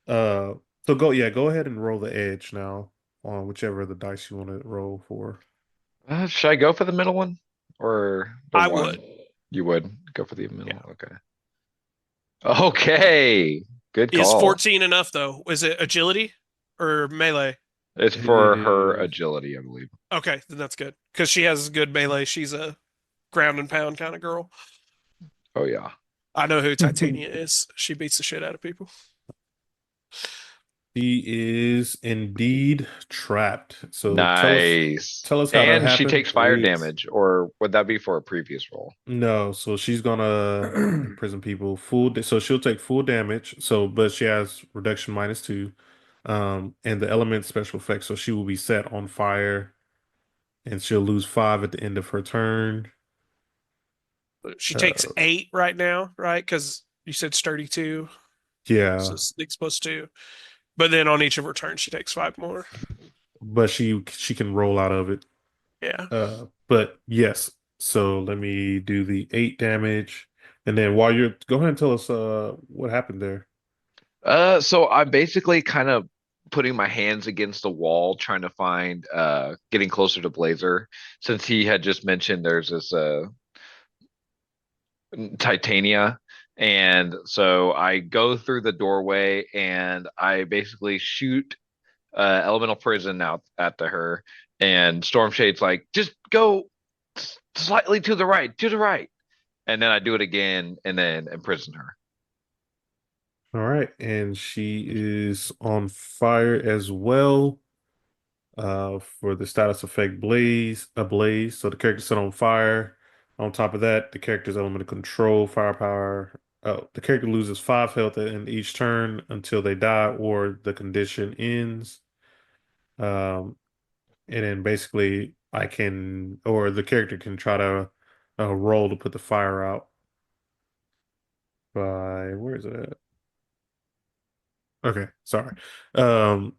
Uh, go ahead and roll the edge now on whichever of the dice you want to roll for. Should I go for the middle one or the I one? would. You would go for the middle. Yeah. Okay. Okay. Good Is call. 14 enough though? Is it agility or melee? It's It for her is. agility, I believe. Okay, then that's good because she has good melee. She's a ground and pound kind of girl. Oh yeah. I know who Titania is. She beats the shit out of people. He is indeed trapped. So Nice. tell us how that And she happened, takes fire please. damage, or would that be for a previous roll? No, so she's gonna imprison people so she'll take full damage. So, but she has reduction -2, and the element special effect. So she will be set on fire, and she'll lose 5 at the end of her turn. She takes Uh, 8 right now, right? Because you said sturdy 2, so yeah, sneak's +2. But then on each of her turns, she takes 5 more. but she can roll out of it. Yeah. But yes. So let me do the 8 damage, and then while you're go ahead and tell us what happened there. So I'm basically kind of putting my hands against the wall, trying to find getting closer to Blazer, since he had just mentioned there's this Titania. And so I go through the doorway and I basically shoot elemental prison out at her. And Stormshade's like, just go slightly to the right. And then I do it again and then imprison her. All right, and she is on fire as well. For the status effect ablaze. So the character's set on fire. On top of that, the character's element of control, firepower. Oh, the character loses 5 health in each turn until they die or the condition ends. Um, and then basically the character can try to roll to put the fire out where is it at? Okay, sorry. Um,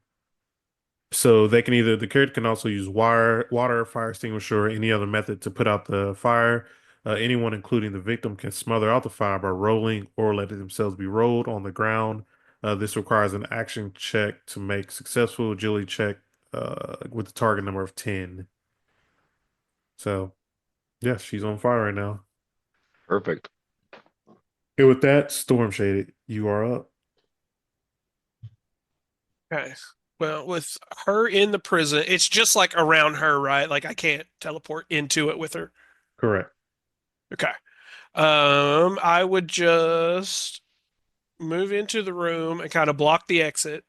So the character can also use water, fire extinguisher, or any other method to put out the fire. Anyone, including the victim, can smother out the fire by rolling or letting themselves be rolled on the ground. This requires an action check to make successful agility check with the target number of 10. So, yeah, she's on fire right now. Perfect. And with that, Storm Shaded, you are up. Okay. Well, with her in the prison, it's just like around her, right? Like I can't teleport into it with her. Correct. Okay. I would just move into the room and kind of block the exit.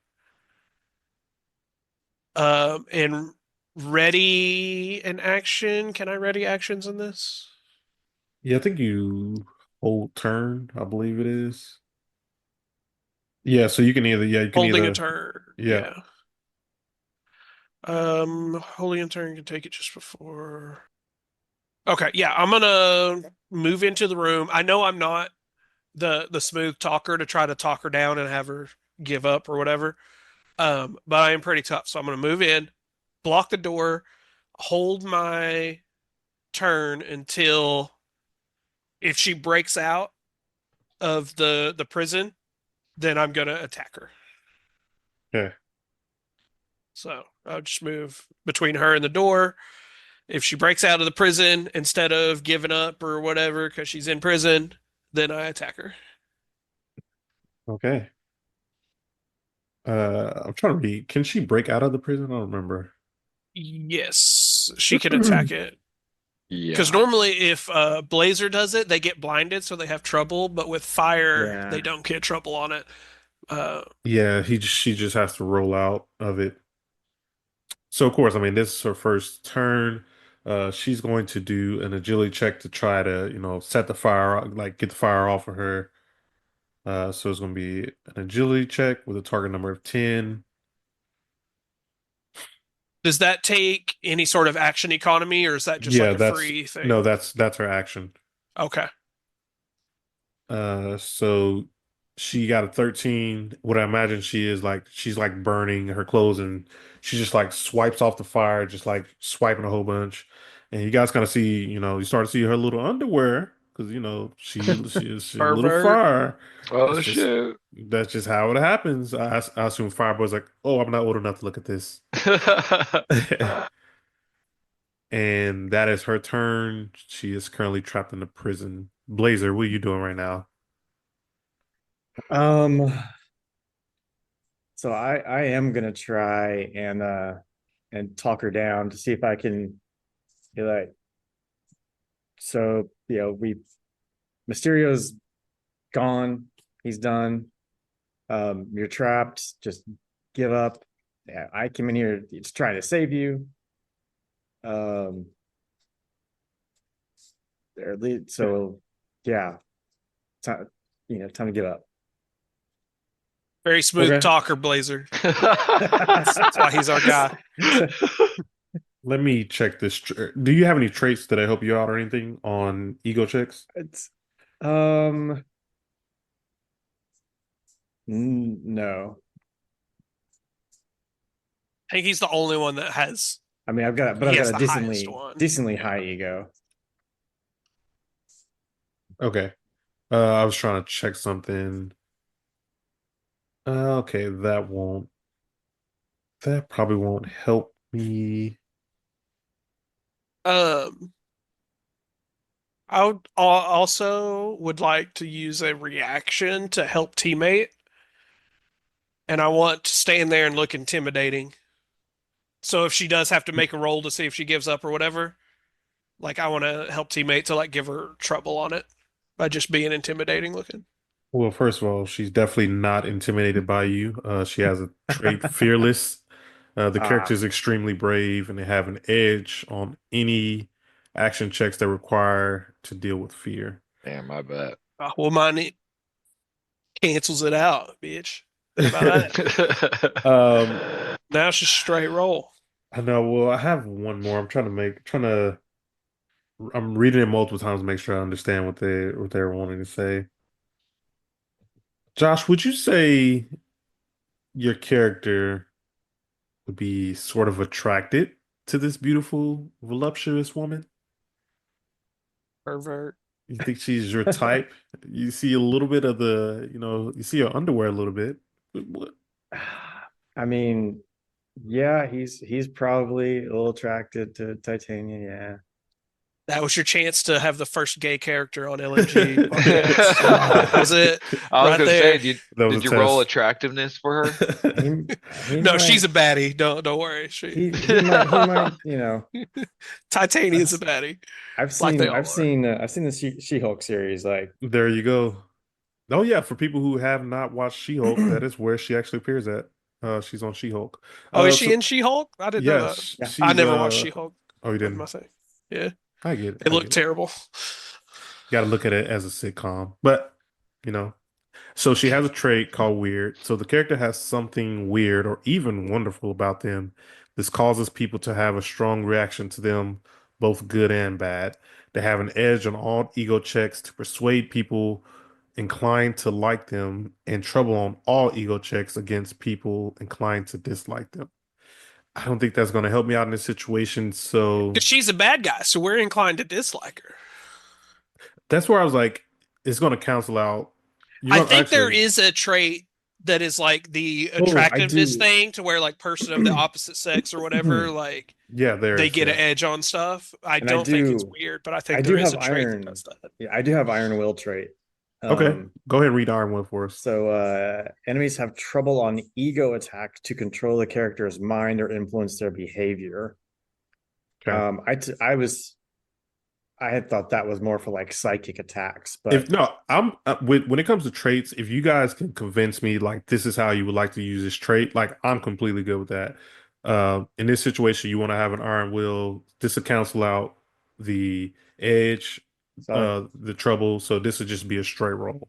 And ready an action. Can I ready actions in this? Yeah, I think you hold turn, I believe it is. Yeah, so you can Holding a either, turn. yeah. Yeah. Holding a turn can take it just before. Okay, yeah, I'm gonna move into the room. I know I'm not the smooth talker to try to talk her down and have her give up or whatever. But I am pretty tough, so I'm gonna move in, block the door, hold my turn until if she breaks out of the prison, then I'm gonna attack her. Okay. So I'll just move between her and the door. If she breaks out of the prison instead of giving up or whatever because she's in prison, then I attack her. Okay. I'm trying to read. Can she break out of the prison? I don't remember. Yes, she can attack it. Because Yeah. normally, if Blazer does it, they get blinded, so they have trouble. But with fire, Yeah. they don't get trouble on it. Yeah, she just has to roll out of it. So of course, I mean, this is her first turn. She's going to do an agility check to try to, set the fire, like get the fire off of her. So it's going to be an agility check with a target number of 10. Does that take any sort of action economy, or is that just Yeah, like a free no, thing? that's her action. Okay. So she got a 13. What I imagine she's like burning her clothes and she just like swipes off the fire, just like swiping a whole bunch. And you guys kind of see, you start to see her little underwear because you know she's a little Pervert. far. Oh That's just shoot. that's just how it happens. I assume Fireboy's like, oh, I'm not old enough to look at this, and that is her turn. She is currently trapped in the prison. Blazer, what are you doing right now? Um, so I am gonna try and talk her down to see if I can be like, so we Mysterio's gone, he's done. You're trapped, just give up. Yeah, I came in here just trying to save you. Um or at least, so yeah, time time to give up. Very smooth Okay. talker, Blazer. That's why he's our guy. Let me check this. Do you have any traits that I help you out or anything on ego checks? It's no. I think he's the only one that has. I mean, I've got He has a the highest one. decently Yeah. high ego. Okay. I was trying to check something. Okay, that probably won't help me. Um, I would also would like to use a reaction to help teammate, and I want to stand there and look intimidating. So if she does have to make a roll to see if she gives up or whatever, like I want to help teammate to like give her trouble on it by just being intimidating looking. Well, first of all, she's definitely not intimidated by you. She has a trait fearless. The character Ah, is extremely brave, and they have an edge on any action checks that require to deal with fear. Damn, I bet. Well, mine cancels it out, bitch. How about that? Um, Now it's just straight roll. I know. Well, I have one more. I'm reading it multiple times to make sure I understand what they're wanting to say. Josh, would you say your character would be sort of attracted to this beautiful, voluptuous woman? Pervert. You think she's your type? You see a little bit of you see her underwear a little bit. What? I mean, yeah, he's probably a little attracted to Titania. Yeah. That was your chance to have the first gay character on LMG podcast. That was it, I was right gonna say, there. That was did a you roll test. attractiveness for her? He No, might, she's a baddie. Don't worry. he might, Titania's a baddie, like they all are. I've seen the She-Hulk series. Like, There you go. Oh yeah, for people who have not watched She-Hulk, that is where she actually appears at. She's on She-Hulk. Oh, is she So in She-Hulk? I didn't know that. yes, yeah. I she's never watched She-Hulk. oh you What am I didn't. saying? Yeah, I get it. it I looked get it. terrible. Got to look at it as a sitcom. But, you know, so she has a trait called weird. So the character has something weird or even wonderful about them. This causes people to have a strong reaction to them, both good and bad. They have an edge on all ego checks to persuade people inclined to like them, and trouble on all ego checks against people inclined to dislike them. I don't think that's going to help me out in this situation. So Because she's a bad guy, so we're inclined to dislike her. that's where I was like, it's going to cancel out. You're I going to think there actually. is a trait that is like the oh, I attractiveness do. thing to where like person of the opposite sex or whatever, like Yeah, there they is. get an Yeah. edge on stuff. I And I don't think it's do. weird, but I I think do there is have a trait that iron. does that. Yeah, I do have iron will trait. Okay. Um, Go ahead and read Iron Will for us. so enemies have trouble on ego attack to control the character's mind or influence their behavior. Okay. I had thought that was more for like psychic attacks, If but no, I'm when it comes to traits, if you guys can convince me like this is how you would like to use this trait, like I'm completely good with that. In this situation, you want to have an Iron Will. This will cancel out the edge, so the trouble. So this would just be a straight roll.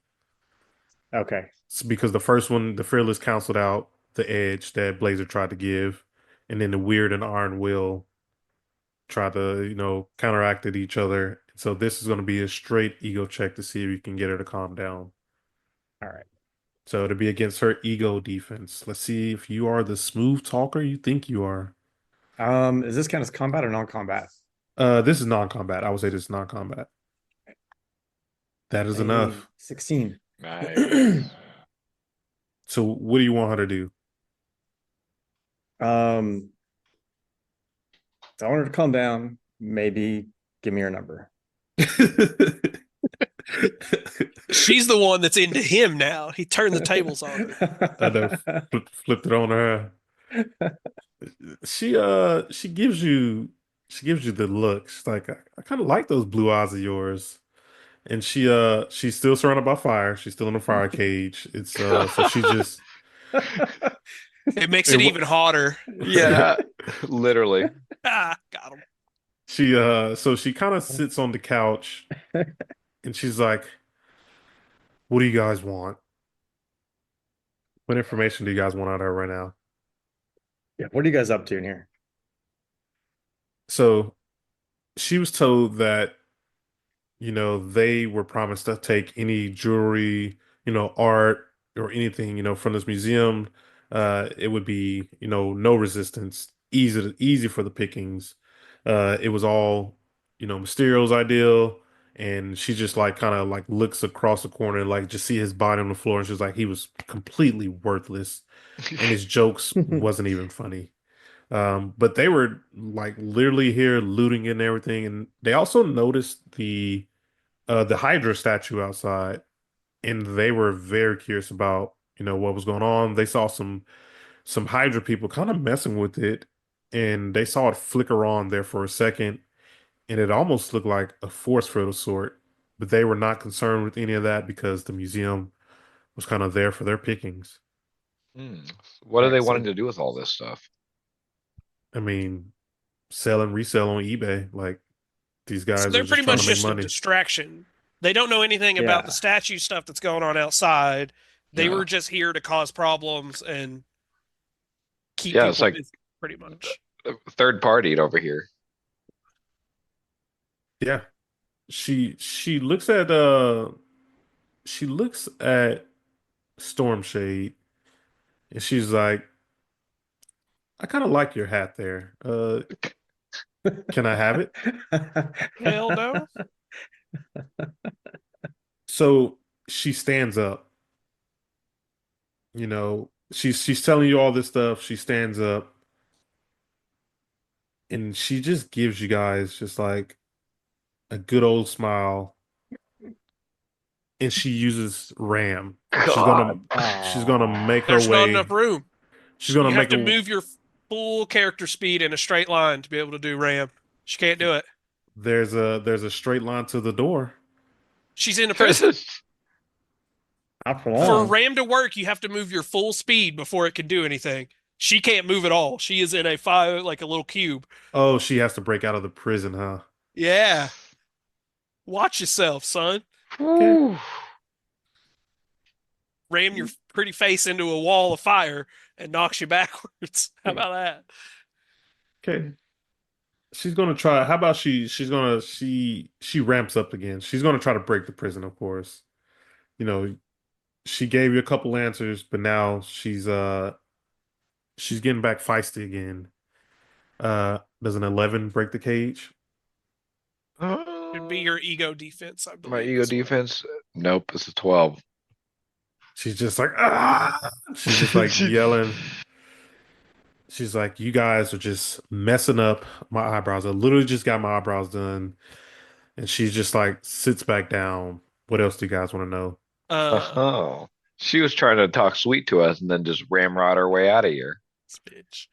okay. It's because the first one, the fearless, canceled out the edge that Blazer tried to give, and then the weird and Iron Will try to, counteract at each other. So this is going to be a straight ego check to see if you can get her to calm down. All right. So to be against her ego defense. Let's see if you are the smooth talker you think you are. Is this kind of combat or non-combat? This is non-combat. I would say this is non-combat. That is Hey, enough. 16. Nice. So what do you want her to do? Um, I want her to calm down. Maybe give me her number. She's the one that's into him now. He turned the tables on her. I know, flipped it on her. She gives you the look. She's like, I kind of like those blue eyes of yours. And she's still surrounded by fire. She's still in a fire cage. It's so she just It makes it it wa- even hotter. Yeah, literally. Ah, got him. so she kind of sits on the couch and she's like, "What do you guys want? What information do you guys want out of her right now?" Yeah, what are you guys up to in here? So she was told that they were promised to take any jewelry, art or anything, from this museum. It would be, no resistance, easy for the pickings. It was all, Mysterio's ideal. And she just like kind of like looks across the corner and like just see his body on the floor. And she's like, he was completely worthless. And his jokes wasn't even funny. But they were like literally here looting and everything. And they also noticed the Hydra statue outside, and they were very curious about what was going on. They saw some Hydra people kind of messing with it, and they saw it flicker on there for a second, and it almost looked like a force field of sort. But they were not concerned with any of that because the museum was kind of there for their pickings. Hmm. What are Right, they so wanting to do with all this stuff? I mean, sell and resell on eBay. Like these So guys are they're just pretty trying to much make just a money. distraction. They don't know anything about the yeah. statue stuff that's going on outside. They No. were just here to cause problems and keep Yeah, it's people like busy, pretty much. third partied over here. Yeah. She looks at Stormshade and she's like, I kind of like your hat there. Can I have it? Hell no. So she stands up, she's telling you all this stuff. She stands up and she just gives you guys just like a good old smile. And she uses Ram. God. She's gonna make her There's not enough way. room. She's gonna You have make to a move your full character speed in a straight line to be able to do Ram. She can't do it. there's a straight line to the door. She's in a prison. Not for For long. Ram to work, you have to move your full speed before it can do anything. She can't move at all. She is in a fire like a little cube. Oh, she has to break out of the prison, huh? Yeah. Watch yourself, son. Okay. Whew. Ram your pretty face into a wall of fire and knocks you backwards. How about that? Okay. She's gonna try. How about she ramps up again. She's gonna try to break the prison, of course. You know, she gave you a couple answers, but now she's getting back feisty again. Does an 11 break the cage? It'd be your ego defense, I My believe. ego as well. defense. Nope, it's a 12. She's just like, ah! She's just like yelling. She's like, you guys are just messing up my eyebrows. I literally just got my eyebrows done. And she's just like sits back down. What else do you guys want to know? Oh. She was trying to talk sweet to us and then just ramrod her way out of here. Bitch.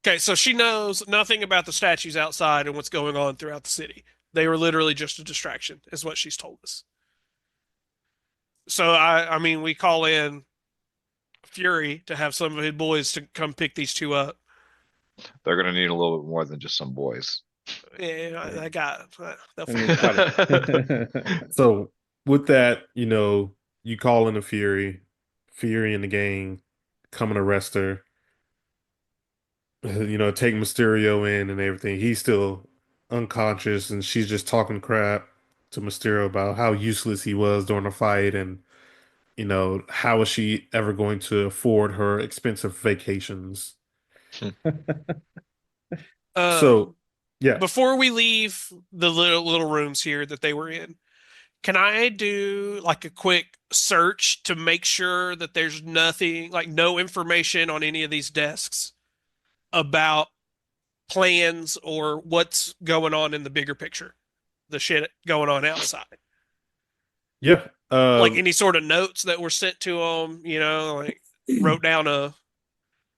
Okay, so she knows nothing about the statues outside and what's going on throughout the city. They were literally just a distraction, is what she's told us. So I mean, we call in Fury to have some of his boys to come pick these two up. They're gonna need a little bit more than just some boys. Yeah, I got. They'll I figure mean, it out. quite So with that, you call in the Fury. Fury and the gang come and arrest her. Take Mysterio in and everything. He's still unconscious, and she's just talking crap to Mysterio about how useless he was during the fight, and how is she ever going to afford her expensive vacations? So, yeah, Before we leave the little rooms here that they were in, Can I do like a quick search to make sure that there's nothing, like no information on any of these desks about plans or what's going on in the bigger picture, the shit going on outside? Yeah. Like any sort of notes that were sent to them, like wrote down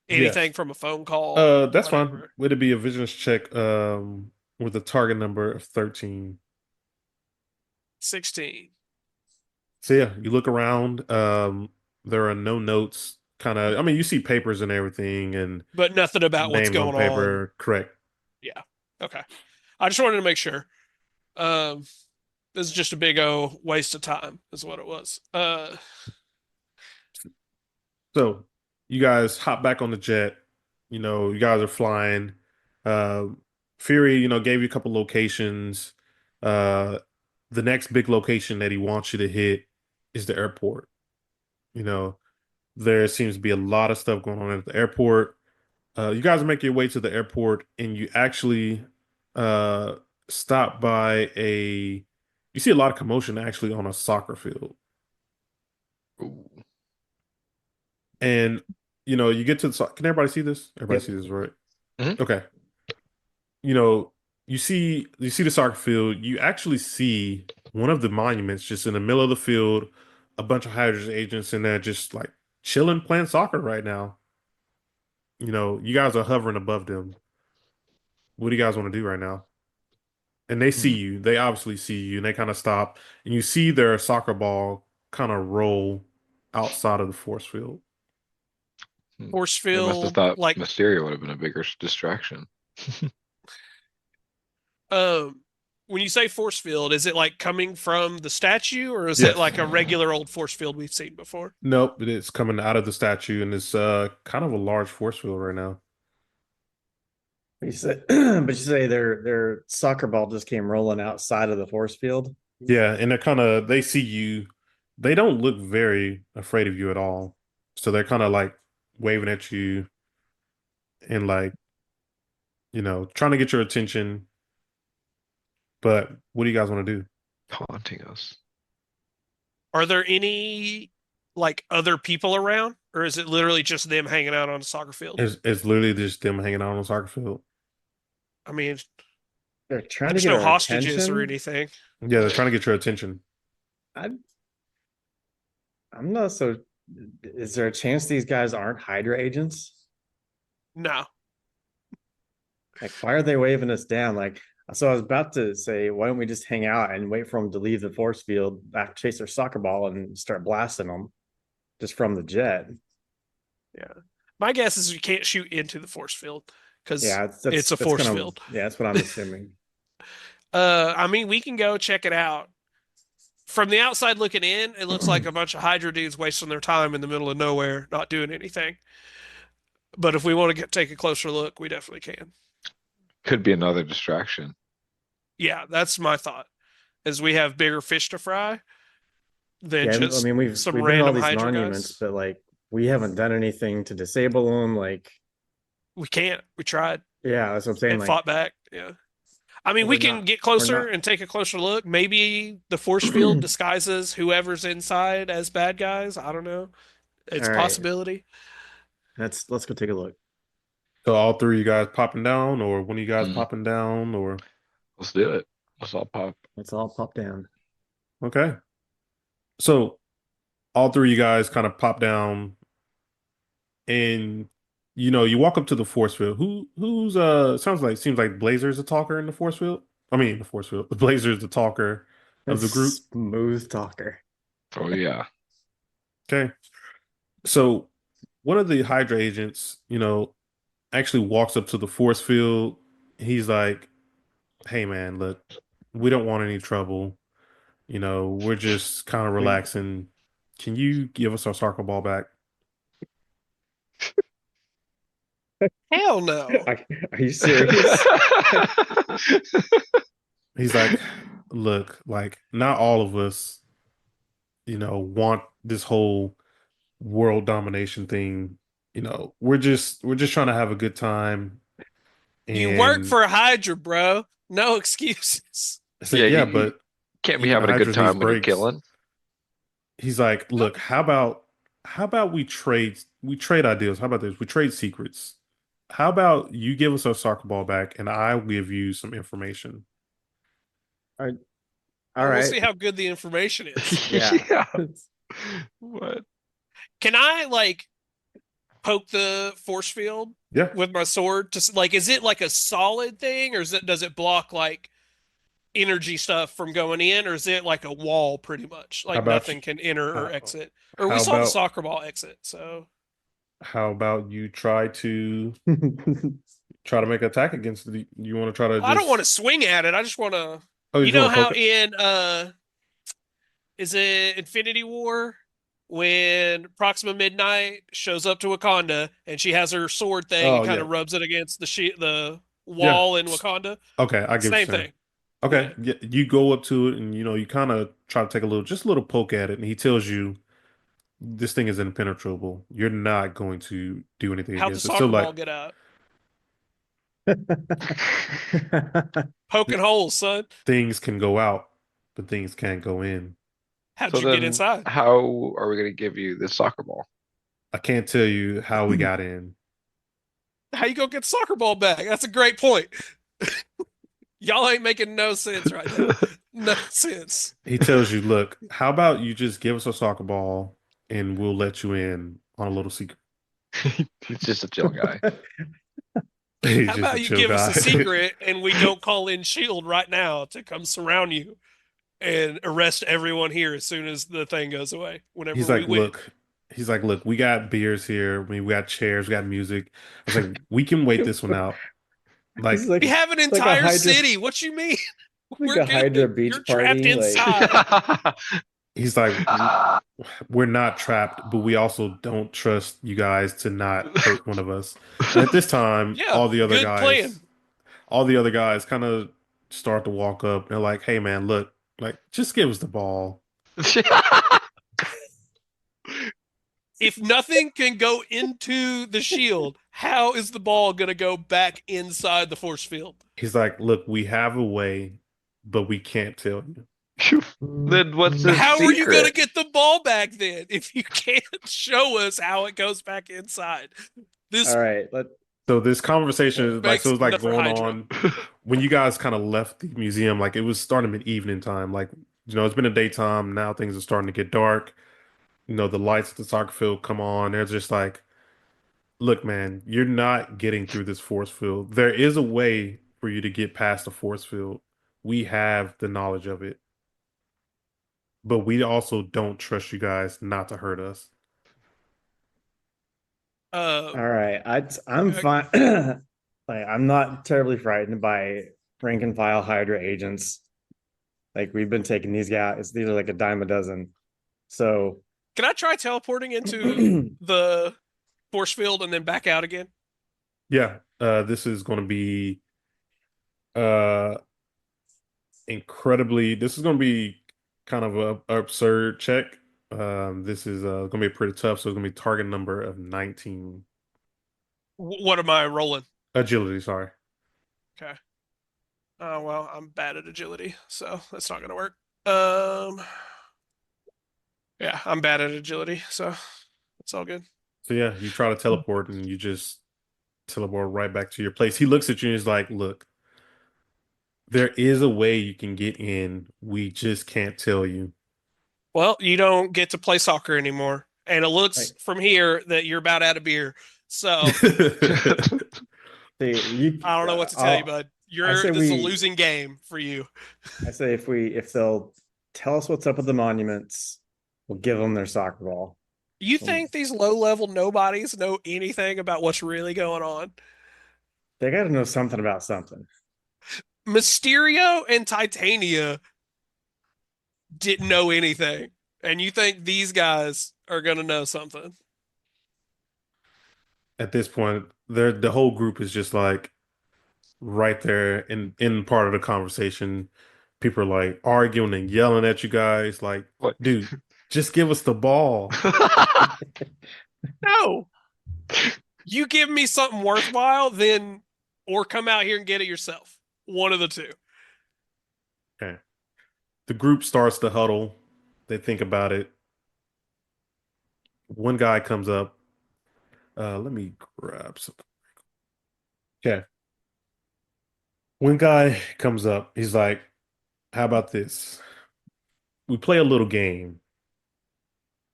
anything Yes. from a phone call, That's fine. whatever. Would it be a vigilance check with a target number of 13? 16. So yeah, you look around. There are no notes. Kind of. I mean, you see papers and everything, and But nothing about what's names on going on. paper. Correct. Yeah. Okay. I just wanted to make sure. Um, this is just a big O waste of time, is what it was. So you guys hop back on the jet. You guys are flying. Uh, Fury, gave you a couple locations. The next big location that he wants you to hit is the airport. You know, there seems to be a lot of stuff going on at the airport. You guys make your way to the airport, and you actually uh, stop by a. You see a lot of commotion actually on a soccer field, Ooh. and you get to the. Can everybody see this? Everybody Yep. see this, right? Mhm. Okay. You know, you see the soccer field. You actually see one of the monuments just in the middle of the field. A bunch of Hydra agents in there, just like chilling, playing soccer right now. You guys are hovering above them. What do you guys want to do right now? And they see you. They obviously see you, and they kind of stop. And you see their soccer ball kind of roll outside of the force field. Force They must have field, thought like, Mysterio would have been a bigger distraction. um, when you say force field, is it like coming from the statue or is it Yes. like a regular old force field we've seen before? Nope. It's coming out of the statue, and it's kind of a large force field right now. You say, but you say their soccer ball just came rolling outside of the force field. Yeah, and they see you. They don't look very afraid of you at all. So they're kind of like waving at you and like, trying to get your attention. But what do you guys want to do? Taunting us. Are there any like other people around, or is it literally just them hanging out on a soccer field? It's literally just them hanging out on the soccer field. I mean, They're trying to there's get no our hostages or attention. anything. Yeah, they're trying to get your attention. I'm not so. Is there a chance these guys aren't Hydra agents? No. Like, why are they waving us down? Like, so I was about to say, why don't we just hang out and wait for them to leave the force field, back chase their soccer ball, and start blasting them just from the jet? Yeah. My guess is you can't shoot into the force field because Yeah, it's a force kind of, field. yeah, that's what I'm assuming. I mean, we can go check it out. From the outside looking in, it looks like a bunch of Hydra dudes wasting their time in the middle of nowhere, not doing anything. But if we want to take a closer look, we definitely can. Could be another distraction. Yeah, that's my thought. Is we have bigger fish to fry than Yeah, I just mean, we've some been to all random these Hydra monuments, guys. but like we haven't done anything to disable them. Like, We can't. We tried yeah, that's what I'm saying. and Like, fought back. Yeah. I mean, we're we can not, get we're closer not. and take a closer look. Maybe the force field disguises whoever's inside as bad guys. I don't know. It's All a right, possibility. let's go take a look. So all three of you guys popping down, or one of you guys Mhm. popping down, or Let's do it. Let's all pop. Let's all pop down. okay. So all three of you guys kind of pop down, and you walk up to the force field. Who's seems like Blazer's the talker in the force field. I mean the force field. Blazer's the talker of the group. Smooth talker. Oh yeah. Okay. So one of the Hydra agents, actually walks up to the force field. He's like, "Hey man, look, we don't want any trouble. We're just kind of We relaxing. Can you give us our soccer ball back?" Hell no. are you serious? He's like, "Look, like not all of us, want this whole world domination thing. We're just trying to have a good time." You work And for Hydra, bro. No excuses. I said, Yeah, "Yeah, but Can't be Even having a good Hydra needs time when you're breaks. killing. He's like, look, how about we trade ideas? How about this? We trade secrets. How about you give us our soccer ball back and I'll give you some information. All We'll right. see how good the information is. Yeah. What? Can I like poke the force field Yeah. with my sword to like? Is it like a solid thing, or does it block like energy stuff from going in, or is it like a wall pretty much? How Like about nothing can enter or how, exit. Or we how saw the about soccer ball exit, so how about you try to make an attack against the you want to try to I don't want to just swing at it. I just want to. oh you You just know want to how poke it? in is it Infinity War when Proxima Midnight shows up to Wakanda and she has her sword thing and Oh kind yeah. of rubs it against the Yeah. wall in Wakanda? Okay, I get what you're Same saying. thing. Okay, Yeah. yeah, you go up to it and you kind of try to take just a little poke at it, and he tells you this thing is impenetrable. You're not going to do anything How'd the against it. So soccer like ball get out? Poking holes, son. things can go out, but things can't go in. How'd So you get then, inside? how are we going to give you this soccer ball? I can't tell you how we got in. How you gonna get the soccer ball back? That's a great point. Y'all ain't making no sense right now. No sense. He tells you, "Look, how about you just give us a soccer ball, and we'll let you in on a little secret." He's just a chill guy. He's How just a about you chill give us guy. a secret and we don't call in Shield right now to come surround you and arrest everyone here as soon as the thing goes away. Whenever He's we like, win. look, we got beers here. I mean, we got chairs, we got music. I was like, we can wait this one out. This is Like, like We have an it's like a entire Hydra, city. What you mean? like We're a Hydra good. beach You're trapped party. Like inside. he's like, we're not trapped, but we also don't trust you guys to not hurt one of us. And at this time, Yeah, good plan. all the other guys kind of start to walk up. They're like, hey man, look, like, just give us the ball. If nothing can go into the shield, how is the ball going to go back inside the force field? He's like, look, we have a way, but we can't tell you. Then what's the How are you going to secret? get the ball back then if you can't show us how it goes back inside? This all right, So this conversation is like, so makes it's like for going Hydra. on when you guys kind of left the museum, like it was starting at evening time. Like, it's been a daytime. Now things are starting to get dark. The lights at the soccer field come on. They're just like, look, man, you're not getting through this force field. There is a way for you to get past the force field. We have the knowledge of it, but we also don't trust you guys not to hurt us. Uh, all right. I'm uh, fine. Like I'm not terribly frightened by rank and file Hydra agents. Like we've been taking these guys. These are like a dime a dozen. So can I try teleporting into the force field and then back out again? Yeah, this is going to be uh incredibly. This is going to be kind of a absurd check. This is going to be pretty tough. So it's going to be target number of 19. What am I rolling? Agility, sorry. Okay. Oh well, I'm bad at agility, so that's not gonna work. Um, yeah, I'm bad at agility, so it's all good. So yeah, you try to teleport and you just teleport right back to your place. He looks at you and is like, "Look, there is a way you can get in. We just can't tell you." Well, you don't get to play soccer anymore, and it looks like from here that you're about out of beer. So you, I don't know what to tell you, I'll, bud. I say This is a we. losing game for you. I say if they'll tell us what's up with the monuments, we'll give them their soccer ball. You think these low-level nobodies know anything about what's really going on? They got to know something about something. Mysterio and Titania didn't know anything, and you think these guys are gonna know something? At this point, the whole group is just like right there in part of the conversation. People are like arguing and yelling at you guys, like, What? dude, just give us the ball. No. You give me something worthwhile, then or come out here and get it yourself. One of the two. Okay. The group starts to huddle. They think about it. One guy comes up. Let me grab something. Okay. One guy comes up. He's like, "How about this? We play a little game.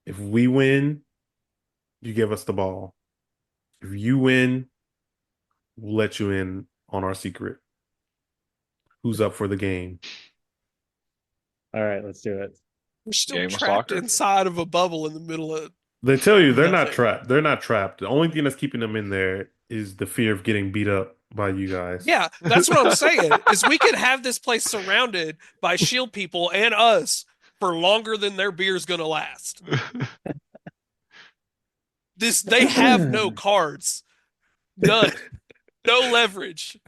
If we win, you give us the ball. If you win, we'll let you in on our secret. Who's up for the game?" All right, let's do it. We're still Game of trapped soccer? inside of a bubble in the middle of. They tell you they're not Nothing. trapped. They're not trapped. The only thing that's keeping them in there is the fear of getting beat up by you guys. Yeah, that's what I'm saying. Is we could have this place surrounded by shield people and us for longer than their beer's gonna last. They have no cards, none, no leverage.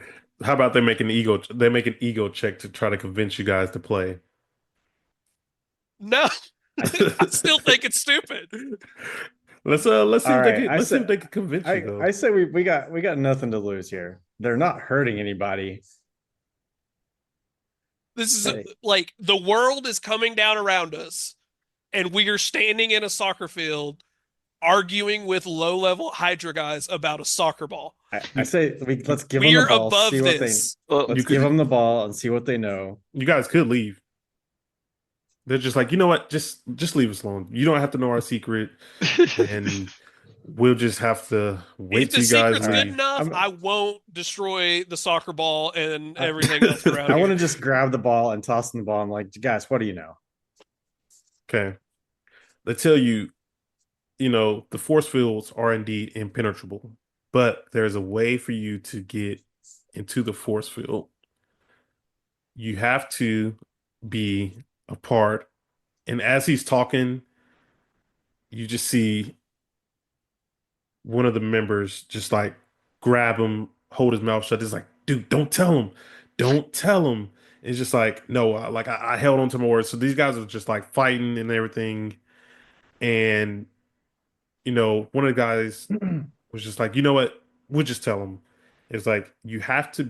How about they make an ego? They make an ego check to try to convince you guys to play. No, I still think it's stupid. Let's see All if they right, can, I let's see if said- they can convince you though. I say we got nothing to lose here. They're not hurting anybody. This is Hey. like the world is coming down around us, and we are standing in a soccer field arguing with low-level Hydra guys about a soccer ball. I say let's give them the We're ball. above See what this. Well, Let's give them the ball and see what they know. You guys could leave. They're just like, you know what? Just leave us alone. You don't have to know our secret, and we'll just have to wait If the till you guys secret's leave. good enough, I'm- I won't destroy the soccer ball and I- everything else around I here. want to just grab the ball and toss them the ball. I'm like, guys, what do you know? Okay. They tell you, the force fields are indeed impenetrable, but there's a way for you to get into the force field. You have to be a part. And as he's talking, you just see one of the members just like grab him, hold his mouth shut. It's like, dude, don't tell him. Don't tell him. It's just like, no, I held on to my words. So these guys are just like fighting and everything. And, one of the guys was just like, you know what? We'll just tell him. It's like, you have to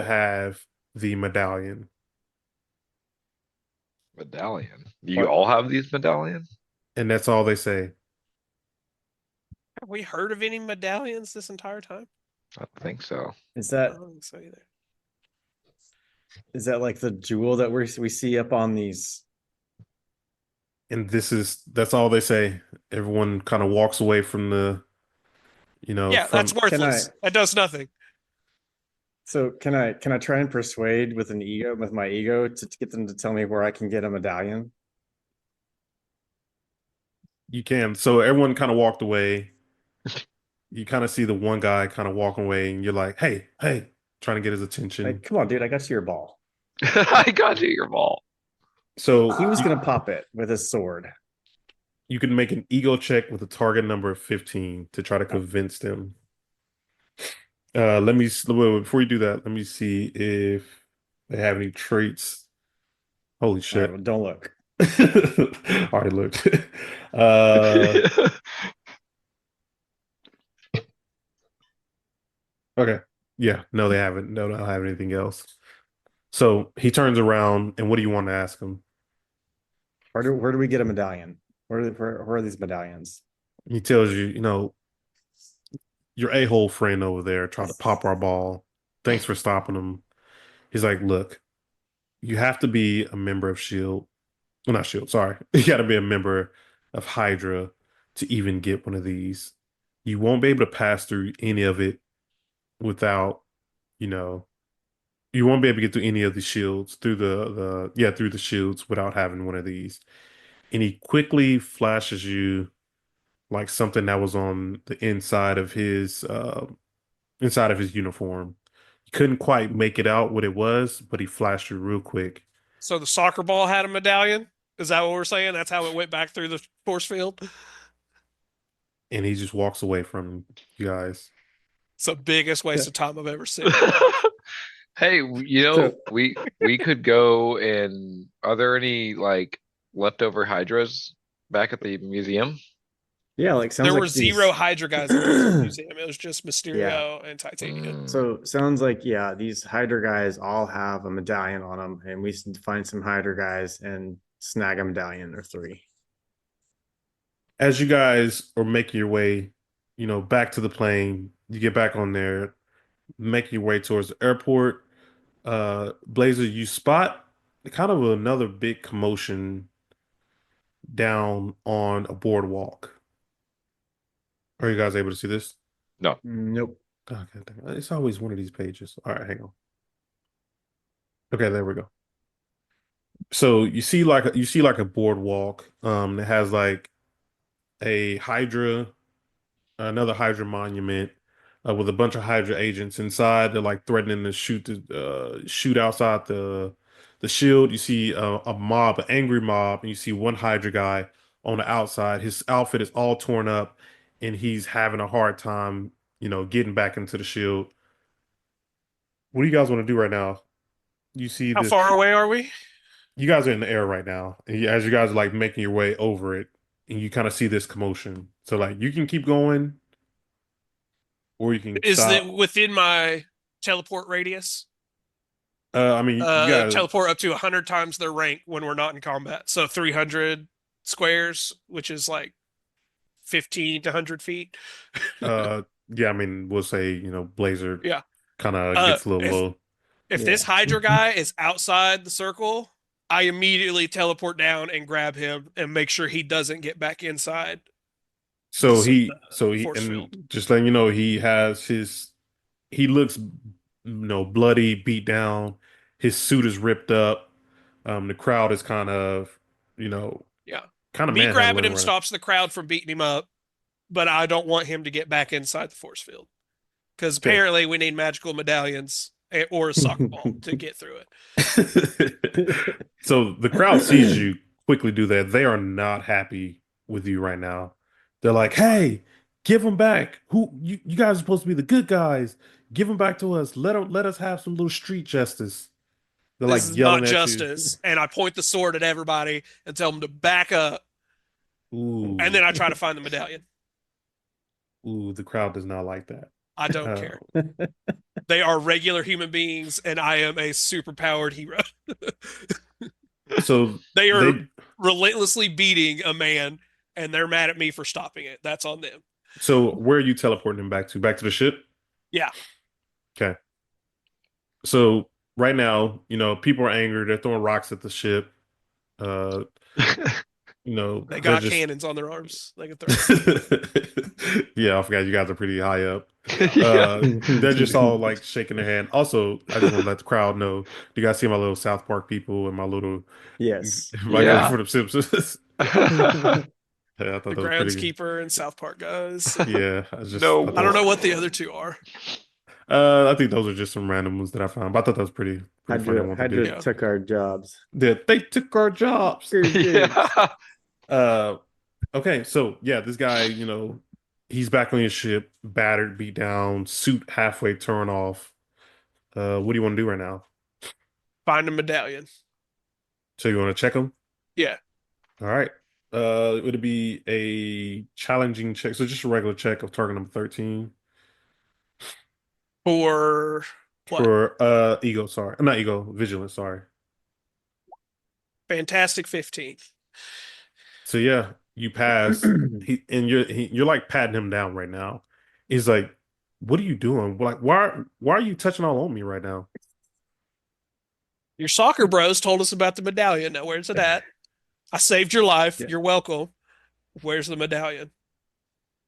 have the medallion. medallion. Do you What? all have these medallions? And that's all they say. Have we heard of any medallions this entire time? I don't think so. Is I that don't think so either. like the jewel that we see up on these? And that's all they say. Everyone kind of walks away from the, Yeah, from, that's worthless. That does nothing. So can I try and persuade with my ego to get them to tell me where I can get a medallion? you can. So everyone kind of walked away. You kind of see the one guy kind of walking away, and you're like, hey, trying to get his attention. Like, come on, dude, I got you your ball. I got you your ball. So He was gonna pop it with his sword. you can make an ego check with a target number of 15 to try to convince them. Before you do that, let me see if they have any traits. Holy All right, shit. well, don't look. Already looked. Okay. Yeah, no, they haven't. No, they don't have anything else. So he turns around, and what do you want to ask him? Where do we get a medallion? Where are these medallions? He tells you, your a-hole friend over there tried to pop our ball. Thanks for stopping him. He's like, look, you have to be a member of SHIELD. Well, not SHIELD, sorry. You got to be a member of Hydra to even get one of these. You won't be able to pass through any of it without, you won't be able to get through any of the shields through through the shields without having one of these. And he quickly flashes you like something that was on the inside of his uniform. You couldn't quite make it out what it was, but he flashed you real quick. So the soccer ball had a medallion? Is that what we're saying? That's how it went back through the force field? And he just walks away from you guys. It's the biggest waste of time I've ever seen. Hey, we could go are there any like leftover Hydras back at the museum? Yeah, like sounds There like were these- zero Hydra guys in the museum. It was just Mysterio and Titania. Mm. So sounds like, yeah, these Hydra guys all have a medallion on them, and we should find some Hydra guys and snag a medallion or 3. As you guys are making your way, back to the plane, you get back on there, making your way towards the airport. Blazer, you spot kind of another big commotion down on a boardwalk. Are you guys able to see this? Nope. Oh, God dang it. It's always one of these pages. All right, hang on. Okay, there we go. So you see like a boardwalk that has like a Hydra, another Hydra monument with a bunch of Hydra agents inside. They're like threatening to shoot outside the shield. You see a mob, an angry mob, and you see one Hydra guy on the outside. His outfit is all torn up, and he's having a hard time, getting back into the shield. What do you guys want to do right now? You see How this. far away are we? You guys are in the air right now, and as you guys are like making your way over it, and you kind of see this commotion. So like you can keep going, or you can Is it stop. within my teleport radius? I mean, you got Teleport up to 100 times their rank when we're not in combat. So 300 squares, which is like 15 to 100 feet. yeah. I mean, we'll say Blazer Yeah. kind of Uh, gets a little if- low. If Yeah. this Hydra guy is outside the circle, I immediately teleport down and grab him and make sure he doesn't get back inside. So the he, force and field. just letting you know, he looks, bloody, beat down. His suit is ripped up. The crowd is kind of, Yeah. kind of Me grabbing manhandling him right. stops the crowd from beating him up, but I don't want him to get back inside the force field. Because Okay. apparently we need magical medallions or a soccer ball to get through it. So the crowd sees you quickly do that. They are not happy with you right now. They're like, "Hey, give them back. Who you guys are supposed to be the good guys. Give them back to us. Let us have some little street justice." They're This like is yelling not at justice. And I point the sword at everybody and tell them to back up. you. Ooh, And then I try to find the medallion. ooh, the crowd does not like that. I don't care. They are regular human beings, and I am a superpowered hero. So They are relentlessly beating a man, and they're mad at me for stopping it. That's on them. So where are you teleporting him back to? Back to the ship? Yeah. Okay. So right now, people are angry. They're throwing rocks at the ship. Uh, They got cannons on their arms. They can throw. Yeah, I forgot you guys are pretty high up. Yeah. They're just all like shaking their hand. Also, I just want to let the crowd know. Do you guys see my little South Park people and my little Yes. my Yeah. guy for the Simpsons? Yeah, I thought The that was pretty. groundskeeper and South Park guys. Yeah, No thought I don't that know what the other two are. I think those are just some random ones that I found. But I thought that was pretty funny. I wanted to do. Hydra took our jobs. Yeah, they took our jobs. Yeah. Okay, so yeah, this guy, he's back on your ship, battered, beat down, suit halfway torn off. What do you want to do right now? Find a medallion. So you want to check him? Yeah. All right. It would be a challenging check. So just a regular check of target number 13 For what? for ego, sorry. Not ego, vigilance, sorry. Fantastic 15. So yeah, you pass. You're like patting him down right now. He's like, "What are you doing? Like, why are you touching all on me right now?" Your soccer bros told us about the medallion. Now, where's it at? I saved your life. Yeah. You're welcome. Where's the medallion?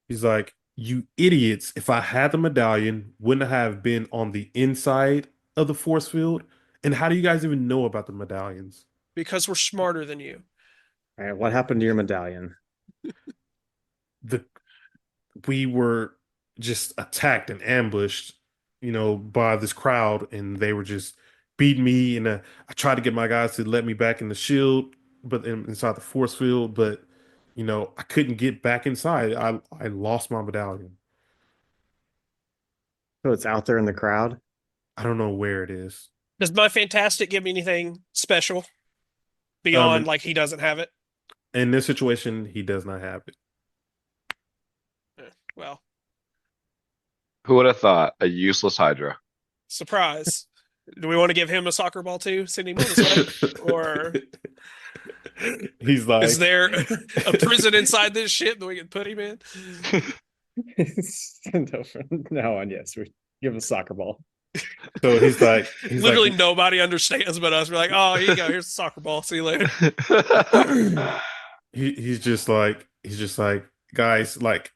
He's like, "You idiots! If I had the medallion, wouldn't have been on the inside of the force field. And how do you guys even know about the medallions?" Because we're smarter than you. All right, what happened to your medallion? We were just attacked and ambushed, by this crowd, and they were just beating me. And I tried to get my guys to let me back in the shield, but inside the force field, but I couldn't get back inside. I lost my medallion. So it's out there in the crowd. I don't know where it is. Does my fantastic give me anything special beyond Um, like he doesn't have it? In this situation, he does not have it. Well, Who would have thought a useless Hydra? surprise. Do we want to give him a soccer ball too? Send him on his way? Or He's like, is there a prison inside this ship that we can put him in? No, from now on, yes, we give him a soccer ball. so he's Literally like, nobody understands but us. We're like, oh, here you go. Here's a soccer ball. See you later. he's just like, guys, like,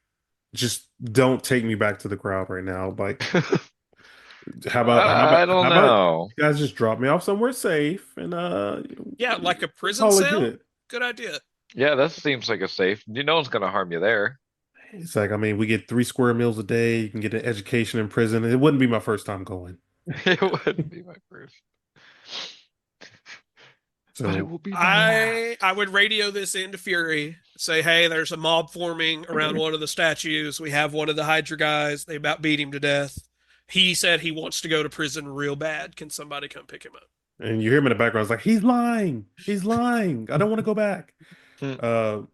just don't take me back to the crowd right now. Like, I don't how about know. you guys just drop me off somewhere safe and Yeah, like a prison call it cell. good. Good idea. Yeah, that seems like a safe. No one's gonna harm you there. It's like, I mean, we get 3 square meals a day. You can get an education in prison. It wouldn't be my first time going. It wouldn't be my first. But it So will be my last. I would radio this into Fury. Say, hey, there's a mob forming around one of the statues. We have one of the Hydra guys. They about beat him to death. He said he wants to go to prison real bad. Can somebody come pick him up? and you hear him in the background. It's like, he's lying. He's lying. I don't want to go back. Hmm.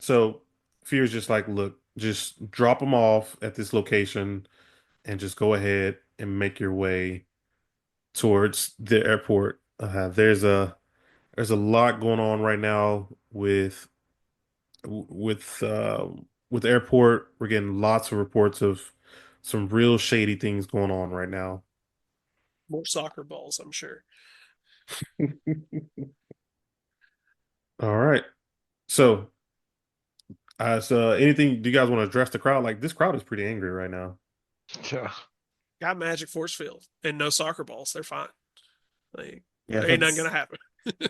So Fear's just like, look, just drop him off at this location and just go ahead and make your way towards the airport. There's a lot going on right now with the airport. We're getting lots of reports of some real shady things going on right now. More soccer balls, I'm sure. All right. So, anything, do you guys want to address the crowd? Like, this crowd is pretty angry right now. Yeah. Got magic force field and no soccer balls. They're fine. Like, Yeah, there ain't nothing gonna happen.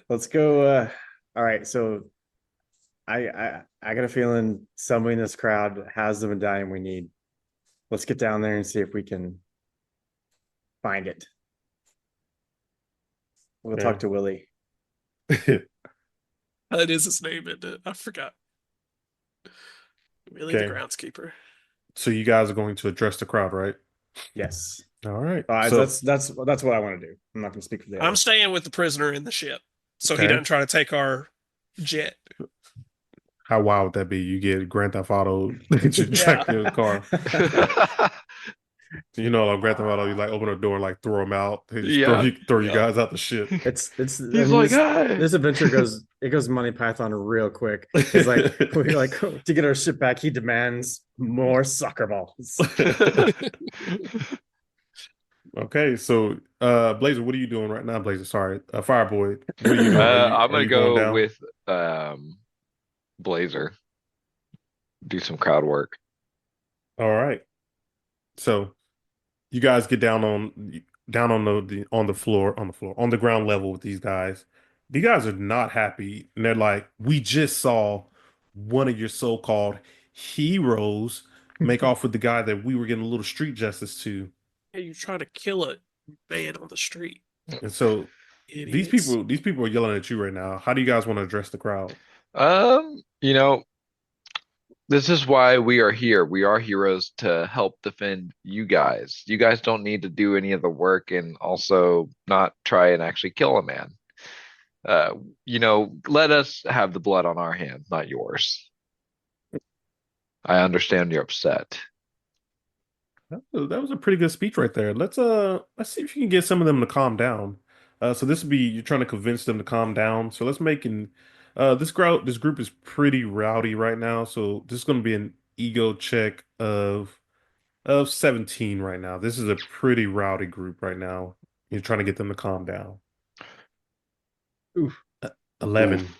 let's go. All right, so I got a feeling somebody in this crowd has the medallion we need. Let's get down there and see if we can find it. We'll Okay. talk to Willie. That is his name, isn't it? I forgot. Really, Okay. the groundskeeper. So you guys are going to address the crowd, right? Yes. All right. That's what I want to do. I'm not going to speak for the I'm others. staying with the prisoner in the ship, so he Okay. doesn't try to take our jet. How wild would that be? You get Grand Theft Auto, you track your car. You know, like Grand Theft Auto, you like open a door and like throw them out. They just Yeah. throw you guys out the ship. It's He's like, hey. this adventure goes Money Python real quick. It's like we're like to get our ship back. He demands more soccer balls. Okay, so Blazer, what are you doing right now? Blazer, sorry, Fireboy, what are you doing? I'm Are gonna you going go down? with Blazer. Do some crowd work. All right. So you guys get down on the ground level with these guys. The guys are not happy, and they're like, "We just saw one of your so-called heroes make off with the guy that we were getting a little street justice to." Hey, you trying to kill a man on the street? And so these Idiots. people are yelling at you right now. How do you guys want to address the crowd? You know, this is why we are here. We are heroes to help defend you guys. You guys don't need to do any of the work and also not try and actually kill a man. Let us have the blood on our hands, not yours. I understand you're upset. That was a pretty good speech right there. Let's see if you can get some of them to calm down. So this would be you're trying to convince them to calm down. So let's make this group is pretty rowdy right now. So this is going to be an ego check of 17 right now. This is a pretty rowdy group right now. You're trying to get them to calm down. Oof. 11. Oof.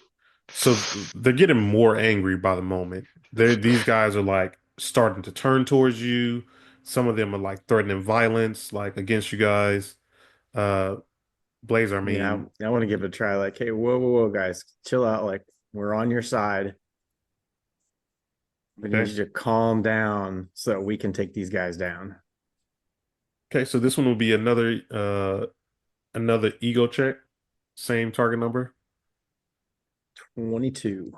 So they're getting more angry by the moment. These guys are like starting to turn towards you. Some of them are like threatening violence, like against you guys. Blazer, I mean, Yeah, I want to give it a try. Like, hey, whoa, guys, chill out. Like, we're on your side. We need Okay. you to calm down so that we can take these guys down. Okay, so this one will be another ego check. Same target number. 22.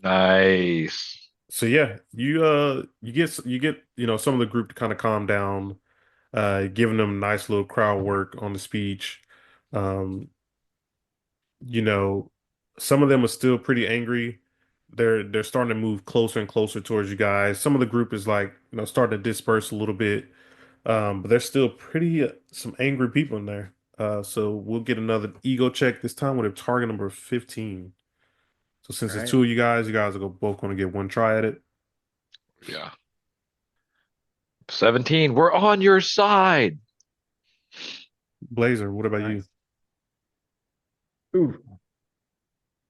Nice. So yeah, you get some of the group to kind of calm down, giving them nice little crowd work on the speech. Um, some of them are still pretty angry. they're starting to move closer and closer towards you guys. Some of the group is like, starting to disperse a little bit. But there's still pretty some angry people in there. So we'll get another ego check this time with a target number 15. So since All it's right. two of you guys are both going to get one try at it. Yeah. 17. We're on your side. Blazer, what about you? Nice. Ooh,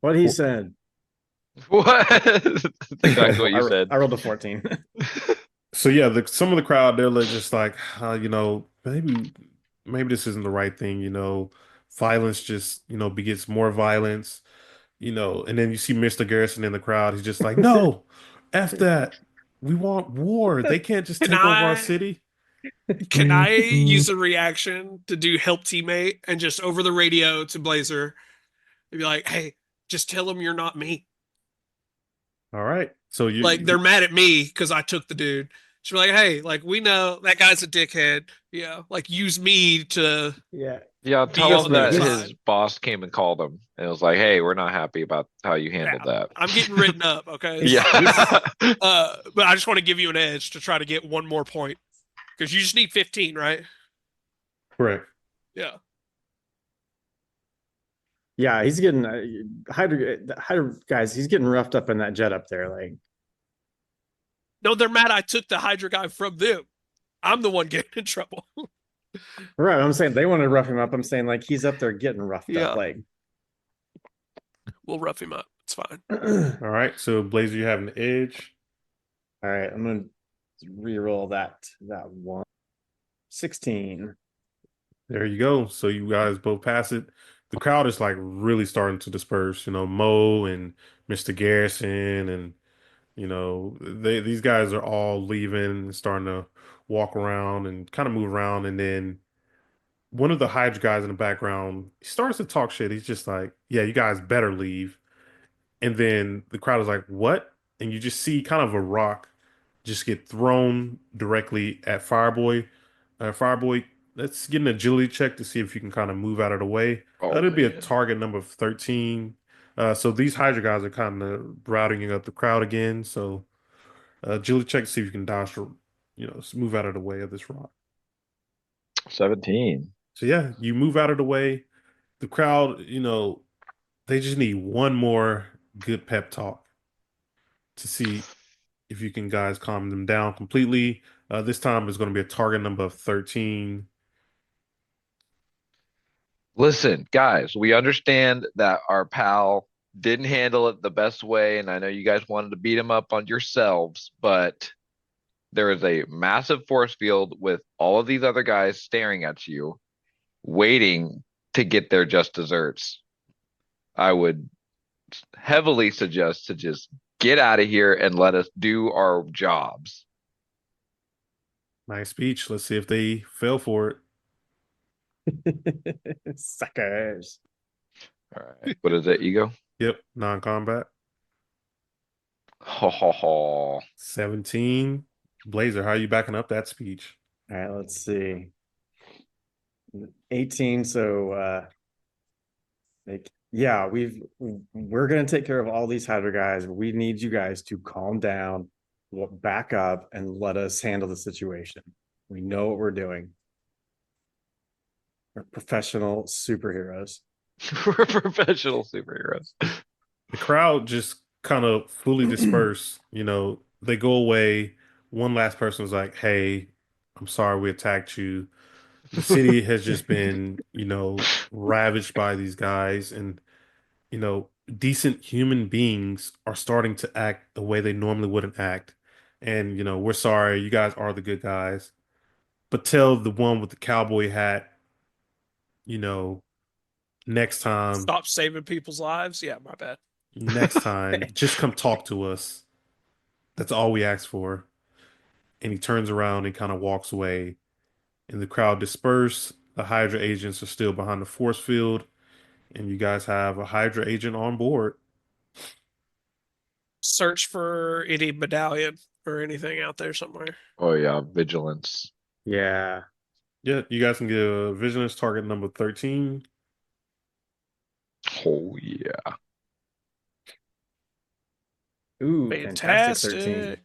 what he said. What? Exactly what you said. I rolled a 14. So yeah, some of the crowd they're just like, maybe this isn't the right thing. Violence just begets more violence. And then you see Mr. Garrison in the crowd. He's just like, no, F that. We want war. They can't just Can take over our I city. can I use a reaction to do help teammate and just over the radio to Blazer and be like, hey, just tell them you're not me. All right. So Like they're mad at me because I took the dude. She'd be like, hey, like we know that guy's a dickhead. Yeah. Like use me to Yeah. Yeah, be tell on him their that side. his boss came and called him and was like, "Hey, we're not happy about how you handled that." I'm getting written up, okay? Yeah. But I just want to give you an edge to try to get one more point. Because you just need 15, right? correct. Yeah. Yeah, he's getting Hydra guys, he's getting roughed up in that jet up there. Like, No, they're mad I took the Hydra guy from them. I'm the one getting in trouble. right. I'm saying they want to rough him up. I'm saying like he's up there getting roughed Yeah. up. Like, We'll rough him up. It's fine. All right. So Blazer, you have an edge. all right, I'm gonna re-roll that one. 16. There you go. So you guys both pass it. The crowd is like really starting to disperse. Mo and Mr. Garrison and these guys are all leaving and starting to walk around and kind of move around. And then one of the Hydra guys in the background, he starts to talk shit. He's just like, yeah, you guys better leave. And then the crowd is like, what? And you just see kind of a rock just get thrown directly at Fireboy. Fireboy, let's get an agility check to see if you can kind of move out of the way. Oh, That'll be a man. target number 13. So these Hydra guys are kind of routing up the crowd again. So agility check to see if you can dodge or, move out of the way of this rock. 17. So yeah, you move out of the way. The crowd, they just need one more good pep talk to see if you can guys calm them down completely. This time is going to be a target number of 13. Listen, guys, we understand that our pal didn't handle it the best way, and I know you guys wanted to beat him up on yourselves, but there is a massive force field with all of these other guys staring at you, waiting to get their just desserts. I would heavily suggest to just get out of here and let us do our jobs. Nice speech. Let's see if they fail for it. Suckers. All right. What is it, ego? Yep, non-combat. Ho ho ho. 17. Blazer, how are you backing up that speech? All right, let's see. 18. So like, yeah, we're gonna take care of all these Hydra guys. We need you guys to calm down, back up, and let us handle the situation. We know what we're doing. We're professional superheroes. We're professional superheroes. The crowd just kind of fully disperse. They go away. One last person was like, hey, I'm sorry we attacked you. The city has just been, ravaged by these guys. And, decent human beings are starting to act the way they normally wouldn't act. And, we're sorry. You guys are the good guys. But tell the one with the cowboy hat, you know, next time, Stop saving people's lives. Yeah, my bad. just come talk to us. That's all we ask for. And he turns around and kind of walks away. And the crowd disperse. The Hydra agents are still behind the force field. And you guys have a Hydra agent on board. Search for any medallion or anything out there somewhere. Oh yeah, vigilance. Yeah. Yeah, you guys can get a vigilance target number 13. Oh yeah. Ooh, fantastic 13. Fantastic.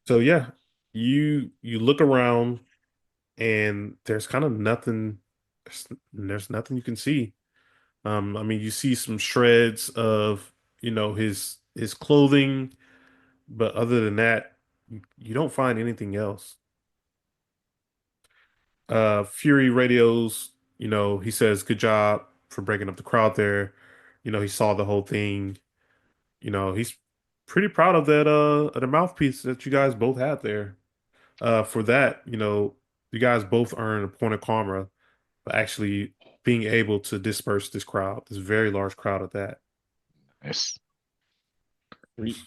So yeah, you look around and there's kind of nothing. There's nothing you can see. I mean, you see some shreds of his clothing, but other than that, you don't find anything else. Fury radios. He says, "Good job for breaking up the crowd there." He saw the whole thing. He's pretty proud of that of the mouthpiece that you guys both had there. For that, you guys both earn a point of karma for actually being able to disperse this crowd, this very large crowd at that. Nice. Sweet.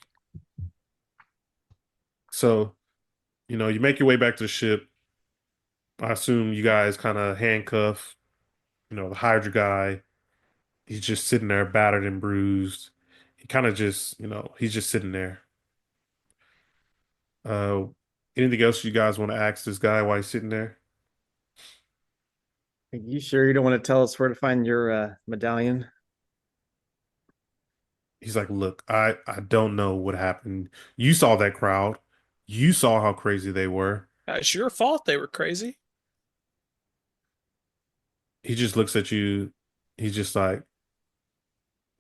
So, you make your way back to the ship. I assume you guys kind of handcuff, the Hydra guy. He's just sitting there battered and bruised. He kind of just, he's just sitting there. Uh, Anything else you guys want to ask this guy while he's sitting there? Are you sure you don't want to tell us where to find your medallion? He's like, "Look, I don't know what happened. You saw that crowd. You saw how crazy they were." It's your fault they were crazy. He just looks at you. He's just like,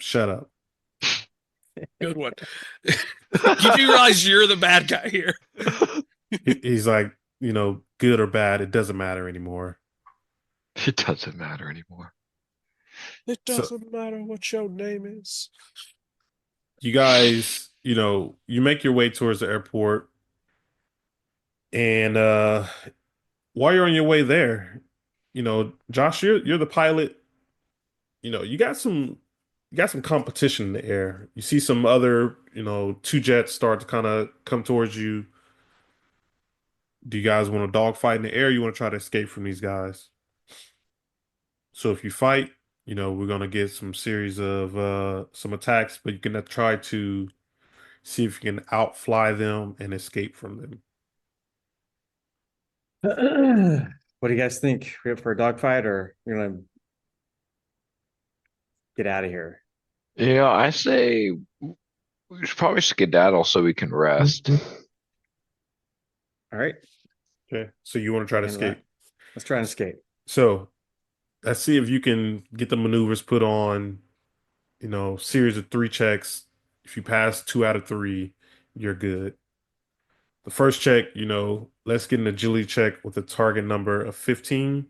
"Shut up." Good one. You do realize you're the bad guy here. He's like, good or bad, it doesn't matter anymore. It doesn't matter anymore. It So doesn't matter what your name is. you guys, you make your way towards the airport, and while you're on your way there, Josh, you're the pilot. You got some competition in the air. You see some other, two jets start to kind of come towards you. Do you guys want to dogfight in the air? Or you want to try to escape from these guys? So if you fight, we're gonna get some series of some attacks, but you can try to see if you can outfly them and escape from them. What do you guys think? We up for a dogfight, or we're gonna get out of here? I say we should probably skedaddle so we can rest. All right, Okay. So you want to try to handle that. escape. Let's try and escape. So let's see if you can get the maneuvers put on, series of 3 checks. If you pass 2 out of 3, you're good. The first check, let's get an agility check with a target number of 15.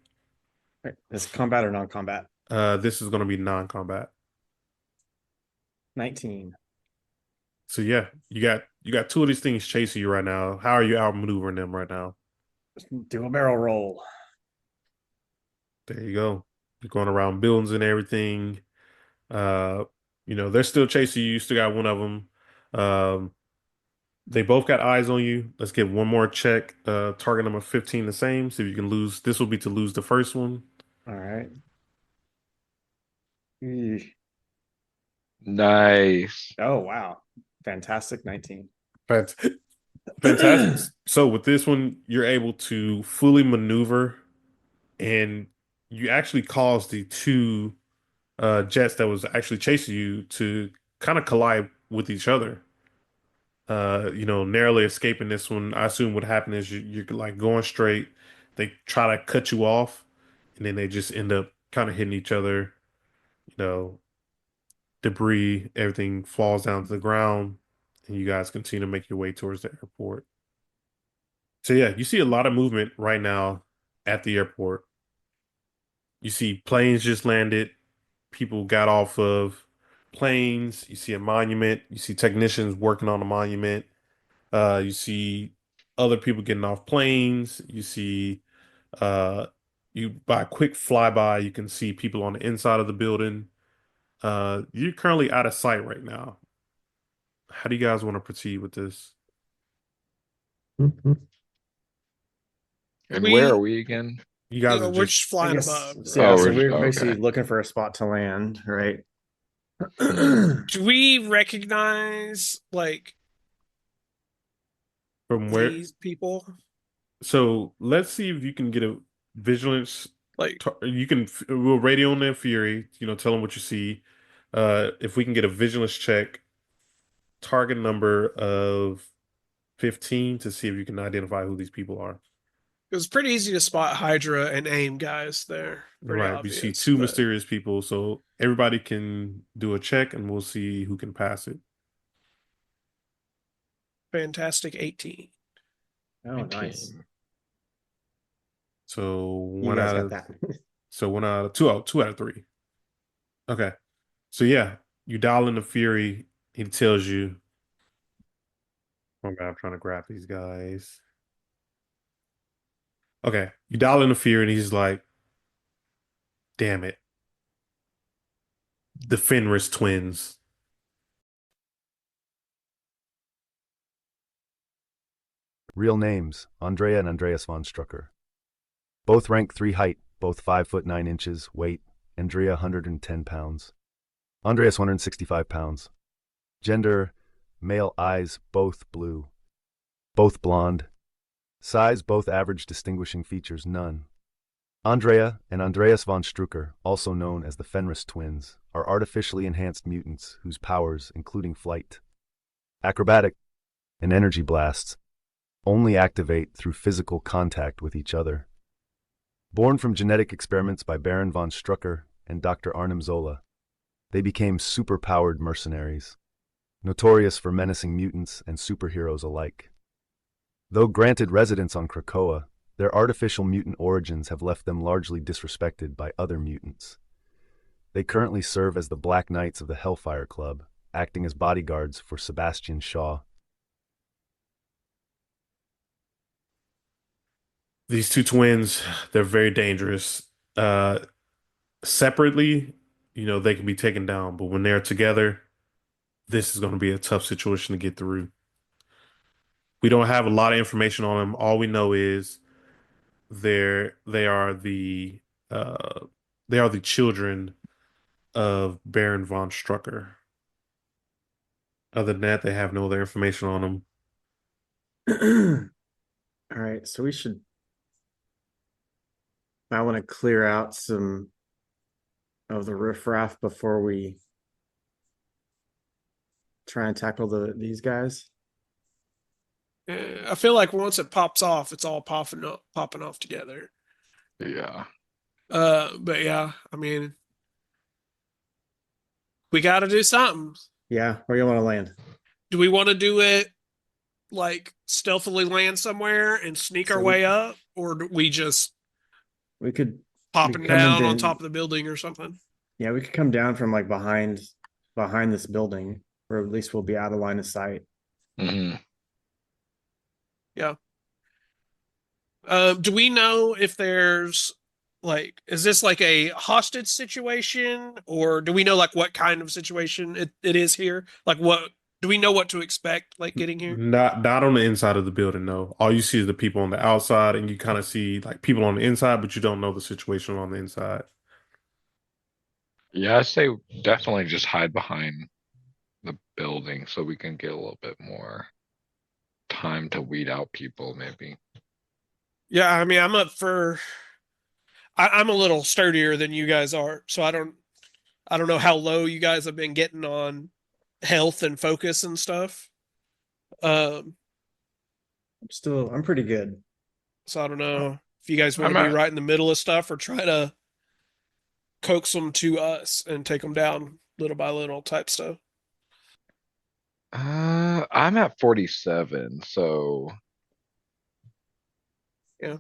All right, is combat or non-combat? This is going to be non-combat. 19. So yeah, you got 2 of these things chasing you right now. How are you outmaneuvering them right now? Do a barrel roll. There you go. You're going around buildings and everything. Uh, they're still chasing you. You still got one of them. They both got eyes on you. Let's get one more check. Target number 15 the same. See if you can lose. This will be to lose the first one. All right. Eesh. Nice. Oh, wow. Fantastic 19. Fantastic. So with this one, you're able to fully maneuver, and you actually cause the 2 jets that was actually chasing you to kind of collide with each other. Narrowly escaping this one. I assume what happened is you're like going straight. They try to cut you off, and then they just end up kind of hitting each other. You know, Debris, everything falls down to the ground, and you guys continue to make your way towards the airport. So yeah, you see a lot of movement right now at the airport. You see planes just landed. People got off of planes. You see a monument. You see technicians working on a monument. You see other people getting off planes. You see, you by a quick flyby, you can see people on the inside of the building. You're currently out of sight right now. How do you guys want to proceed with this? And We- where are we again? You guys are we're just just flying Yes. above. So, yeah, Oh, so we're- we're basically okay. looking for a spot to land, right? Do we recognize like from where. these people? So let's see if you can get a vigilance. Like You can. We'll radio on their fury. Tell them what you see. If we can get a vigilance check target number of 15 to see if you can identify who these people are. It was pretty easy to spot Hydra and AIM guys there. Pretty Right. We see obvious, two but mysterious people, so everybody can do a check and we'll see who can pass it. fantastic 18. Oh, nice. 18. So You one guys out got of that. so one out of two out of three. Okay. So yeah, you dial in the Fury. He tells you. Oh God, I'm trying to grab these guys. Okay, you dial in the Fury, and he's like, "Damn it, the Fenris twins." Real names, Andrea and Andreas von Strucker. Both rank 3 height, both 5 foot 9 inches, weight, Andrea 110 pounds. Andreas 165 pounds. Gender, male, eyes, both blue. Both blonde. Size, both average, distinguishing features, none. Andrea and Andreas von Strucker, also known as the Fenris twins, are artificially enhanced mutants whose powers, including flight, acrobatic, and energy blasts, only activate through physical contact with each other. Born from genetic experiments by Baron von Strucker and Dr. Arnim Zola, they became super-powered mercenaries, notorious for menacing mutants and superheroes alike. Though granted residence on Krakoa, their artificial mutant origins have left them largely disrespected by other mutants. They currently serve as the Black Knights of the Hellfire Club, acting as bodyguards for Sebastian Shaw. These two twins, they're very dangerous. Separately, they can be taken down, but when they're together, this is going to be a tough situation to get through. We don't have a lot of information on them. All we know is they're they are the uh they are the children of Baron von Strucker. Other than that, they have no other information on them. All right, so I want to clear out some of the riffraff before we try and tackle these guys. I feel like once it pops off, it's all popping off together. Yeah. But yeah, I mean, we got to do something. Yeah, where you want to land? Do we want to do it like stealthily land somewhere and sneak our way up, or do we just We could popping down on top of the building or something? Yeah, we could come down from like behind this building, or at least we'll be out of line of sight. Mhm. Yeah. Do we know if there's like, is this like a hostage situation, or do we know like what kind of situation it is here? Like, what do we know what to expect like getting here? Not on the inside of the building, no. All you see is the people on the outside, and you kind of see like people on the inside, but you don't know the situation on the inside. Yeah, I say definitely just hide behind the building so we can get a little bit more time to weed out people, maybe. Yeah, I mean, I'm up for. I'm a little sturdier than you guys are, so I don't know how low you guys have been getting on health and focus and stuff. Um, I'm pretty good. so I don't know if you guys want I'm to be at right in the middle of stuff or try to coax them to us and take them down little by little type stuff. I'm at 47, so Yeah.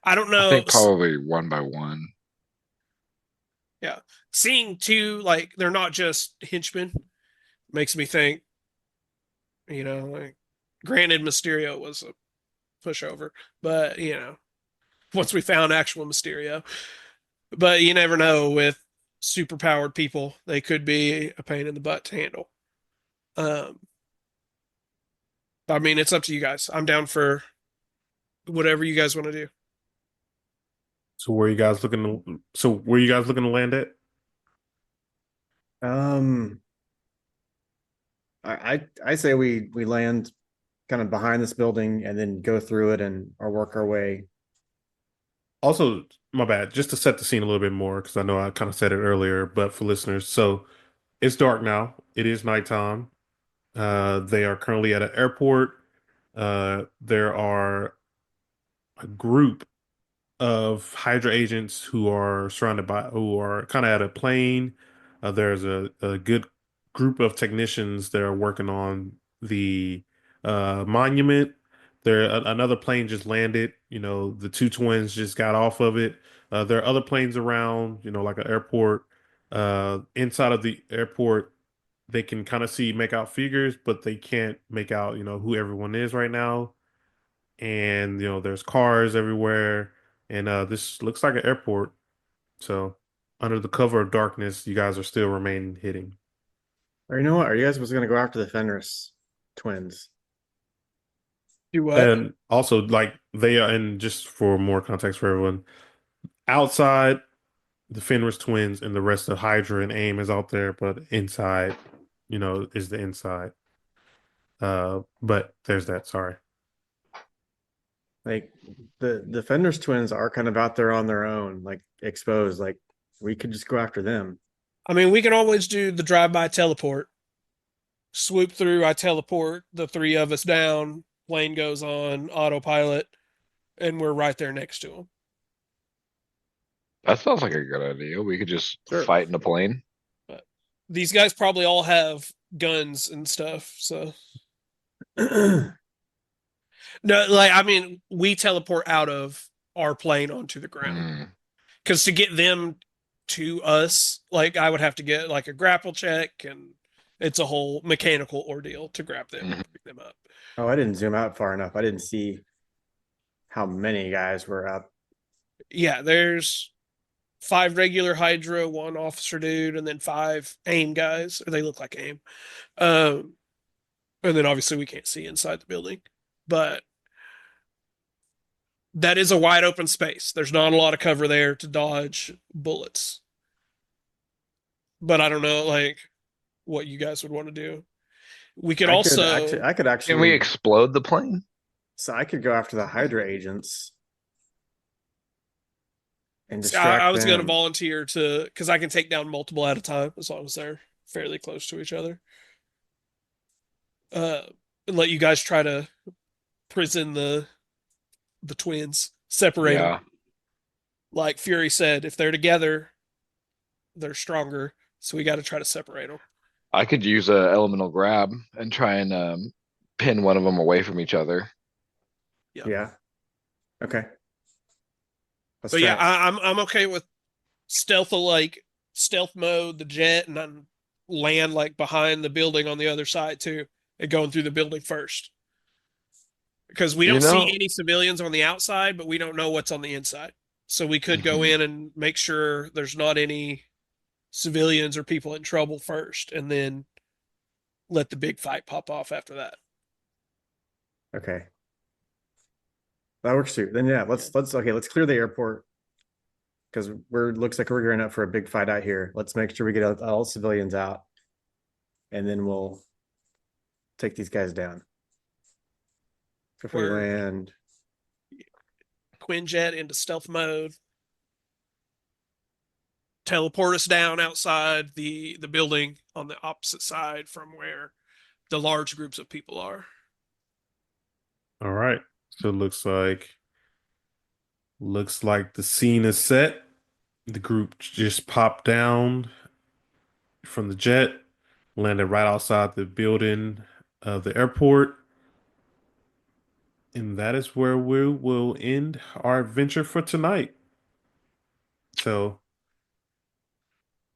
I don't I know. think probably one by one. Yeah. Seeing two, like, they're not just henchmen makes me think, like, granted, Mysterio was a pushover, but, once we found actual Mysterio. But you never know with superpowered people, they could be a pain in the butt to handle. I mean, it's up to you guys. I'm down for whatever you guys want to do. So where you guys looking to land at? I say we land kind of behind this building and then go through it and or work our way. Also, my bad, just to set the scene a little bit more, because I know I kind of said it earlier, but for listeners, so it's dark now. It is nighttime. They are currently at an airport. There are a group of Hydra agents who are kind of at a plane. There's a good group of technicians that are working on the monument. Another plane just landed. The two twins just got off of it. There are other planes around, like an airport. Inside of the airport, they can kind of make out figures, but they can't make out, who everyone is right now. And there's cars everywhere, and this looks like an airport. So under the cover of darkness, you guys are still remaining hidden. Or you know what? Are you guys was gonna go after the Fenris twins? Do what? And also, like, they are, and just for more context for everyone, outside the Fenris twins and the rest of Hydra and AIM is out there, but inside, is the inside. But there's that. Sorry. Like the Fenris twins are kind of out there on their own, like exposed. Like we could just go after them. I mean, we can always do the drive-by teleport. Swoop through, I teleport the three of us down, plane goes on autopilot, and we're right there next to them. That sounds like a good idea. We could just Sure. fight in a plane. But these guys probably all have guns and stuff, so no, like I mean, we teleport out of our plane onto the ground. Mm. Because to get them to us, like I would have to get like a grapple check, and it's a whole mechanical ordeal to grab them and pick them up. Oh, I didn't zoom out far enough. I didn't see how many guys were up. Yeah, there's 5 regular Hydra, 1 officer dude, and then 5 AIM guys. They look like AIM. And then obviously we can't see inside the building, but that is a wide open space. There's not a lot of cover there to dodge bullets. But I don't know, like, what you guys would want to do. We could also I could actually Can we explode the plane? so I could go after the Hydra agents and see, distract I was going to them. volunteer to, because I can take down multiple at a time as long as they're fairly close to each other. And let you guys try to prison the twins, separate Yeah. them. Like Fury said, if they're together, they're stronger. So we got to try to separate them. I could use a elemental grab and try and pin one of them away from each other. Yeah. Okay. Let's But try yeah, it. I'm okay with stealth mode, the jet, and then land like behind the building on the other side too, and going through the building first. Because we You don't see know- any civilians on the outside, but we don't know what's on the inside. So we could go in and make sure there's not any civilians or people in trouble first, and then let the big fight pop off after that. Okay. That works too. Then yeah, let's clear the airport because looks like we're gearing up for a big fight out here. Let's make sure we get all civilians out, and then we'll take these guys down. If we Word. land, Quinjet into stealth mode. Teleport us down outside the building on the opposite side from where the large groups of people are. All right. So it looks like the scene is set. The group just popped down from the jet, landed right outside the building of the airport. And that is where we will end our adventure for tonight. So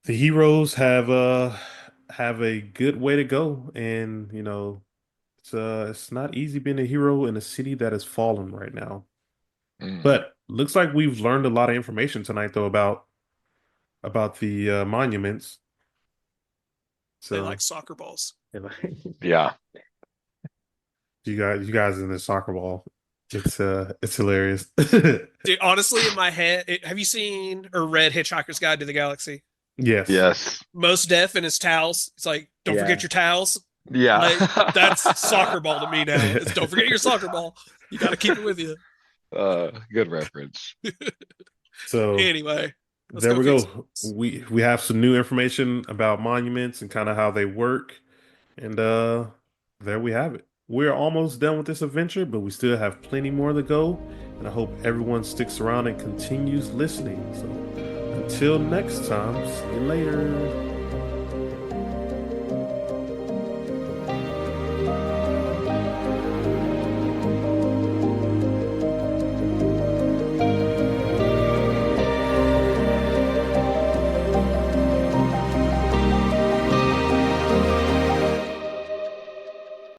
the heroes have a good way to go, and it's not easy being a hero in a city that has fallen right now. Mm. But looks like we've learned a lot of information tonight, though, about the monuments. They So like soccer balls. Yeah. you guys in the soccer ball, it's hilarious. Dude, honestly, in my head, have you seen or read Hitchhiker's Guide to the Galaxy? Yes. Yes. Most Def and his towels. It's like, don't Yeah. forget your towels. Yeah. Like, that's soccer ball to me now. It's don't forget your soccer ball. You got to keep it with you. Good reference. So Anyway, let's there we kick go. some- We have some new information about monuments and kind of how they work. And there we have it. We're almost done with this adventure, but we still have plenty more to go, and I hope everyone sticks around and continues listening. So until next time, see you later.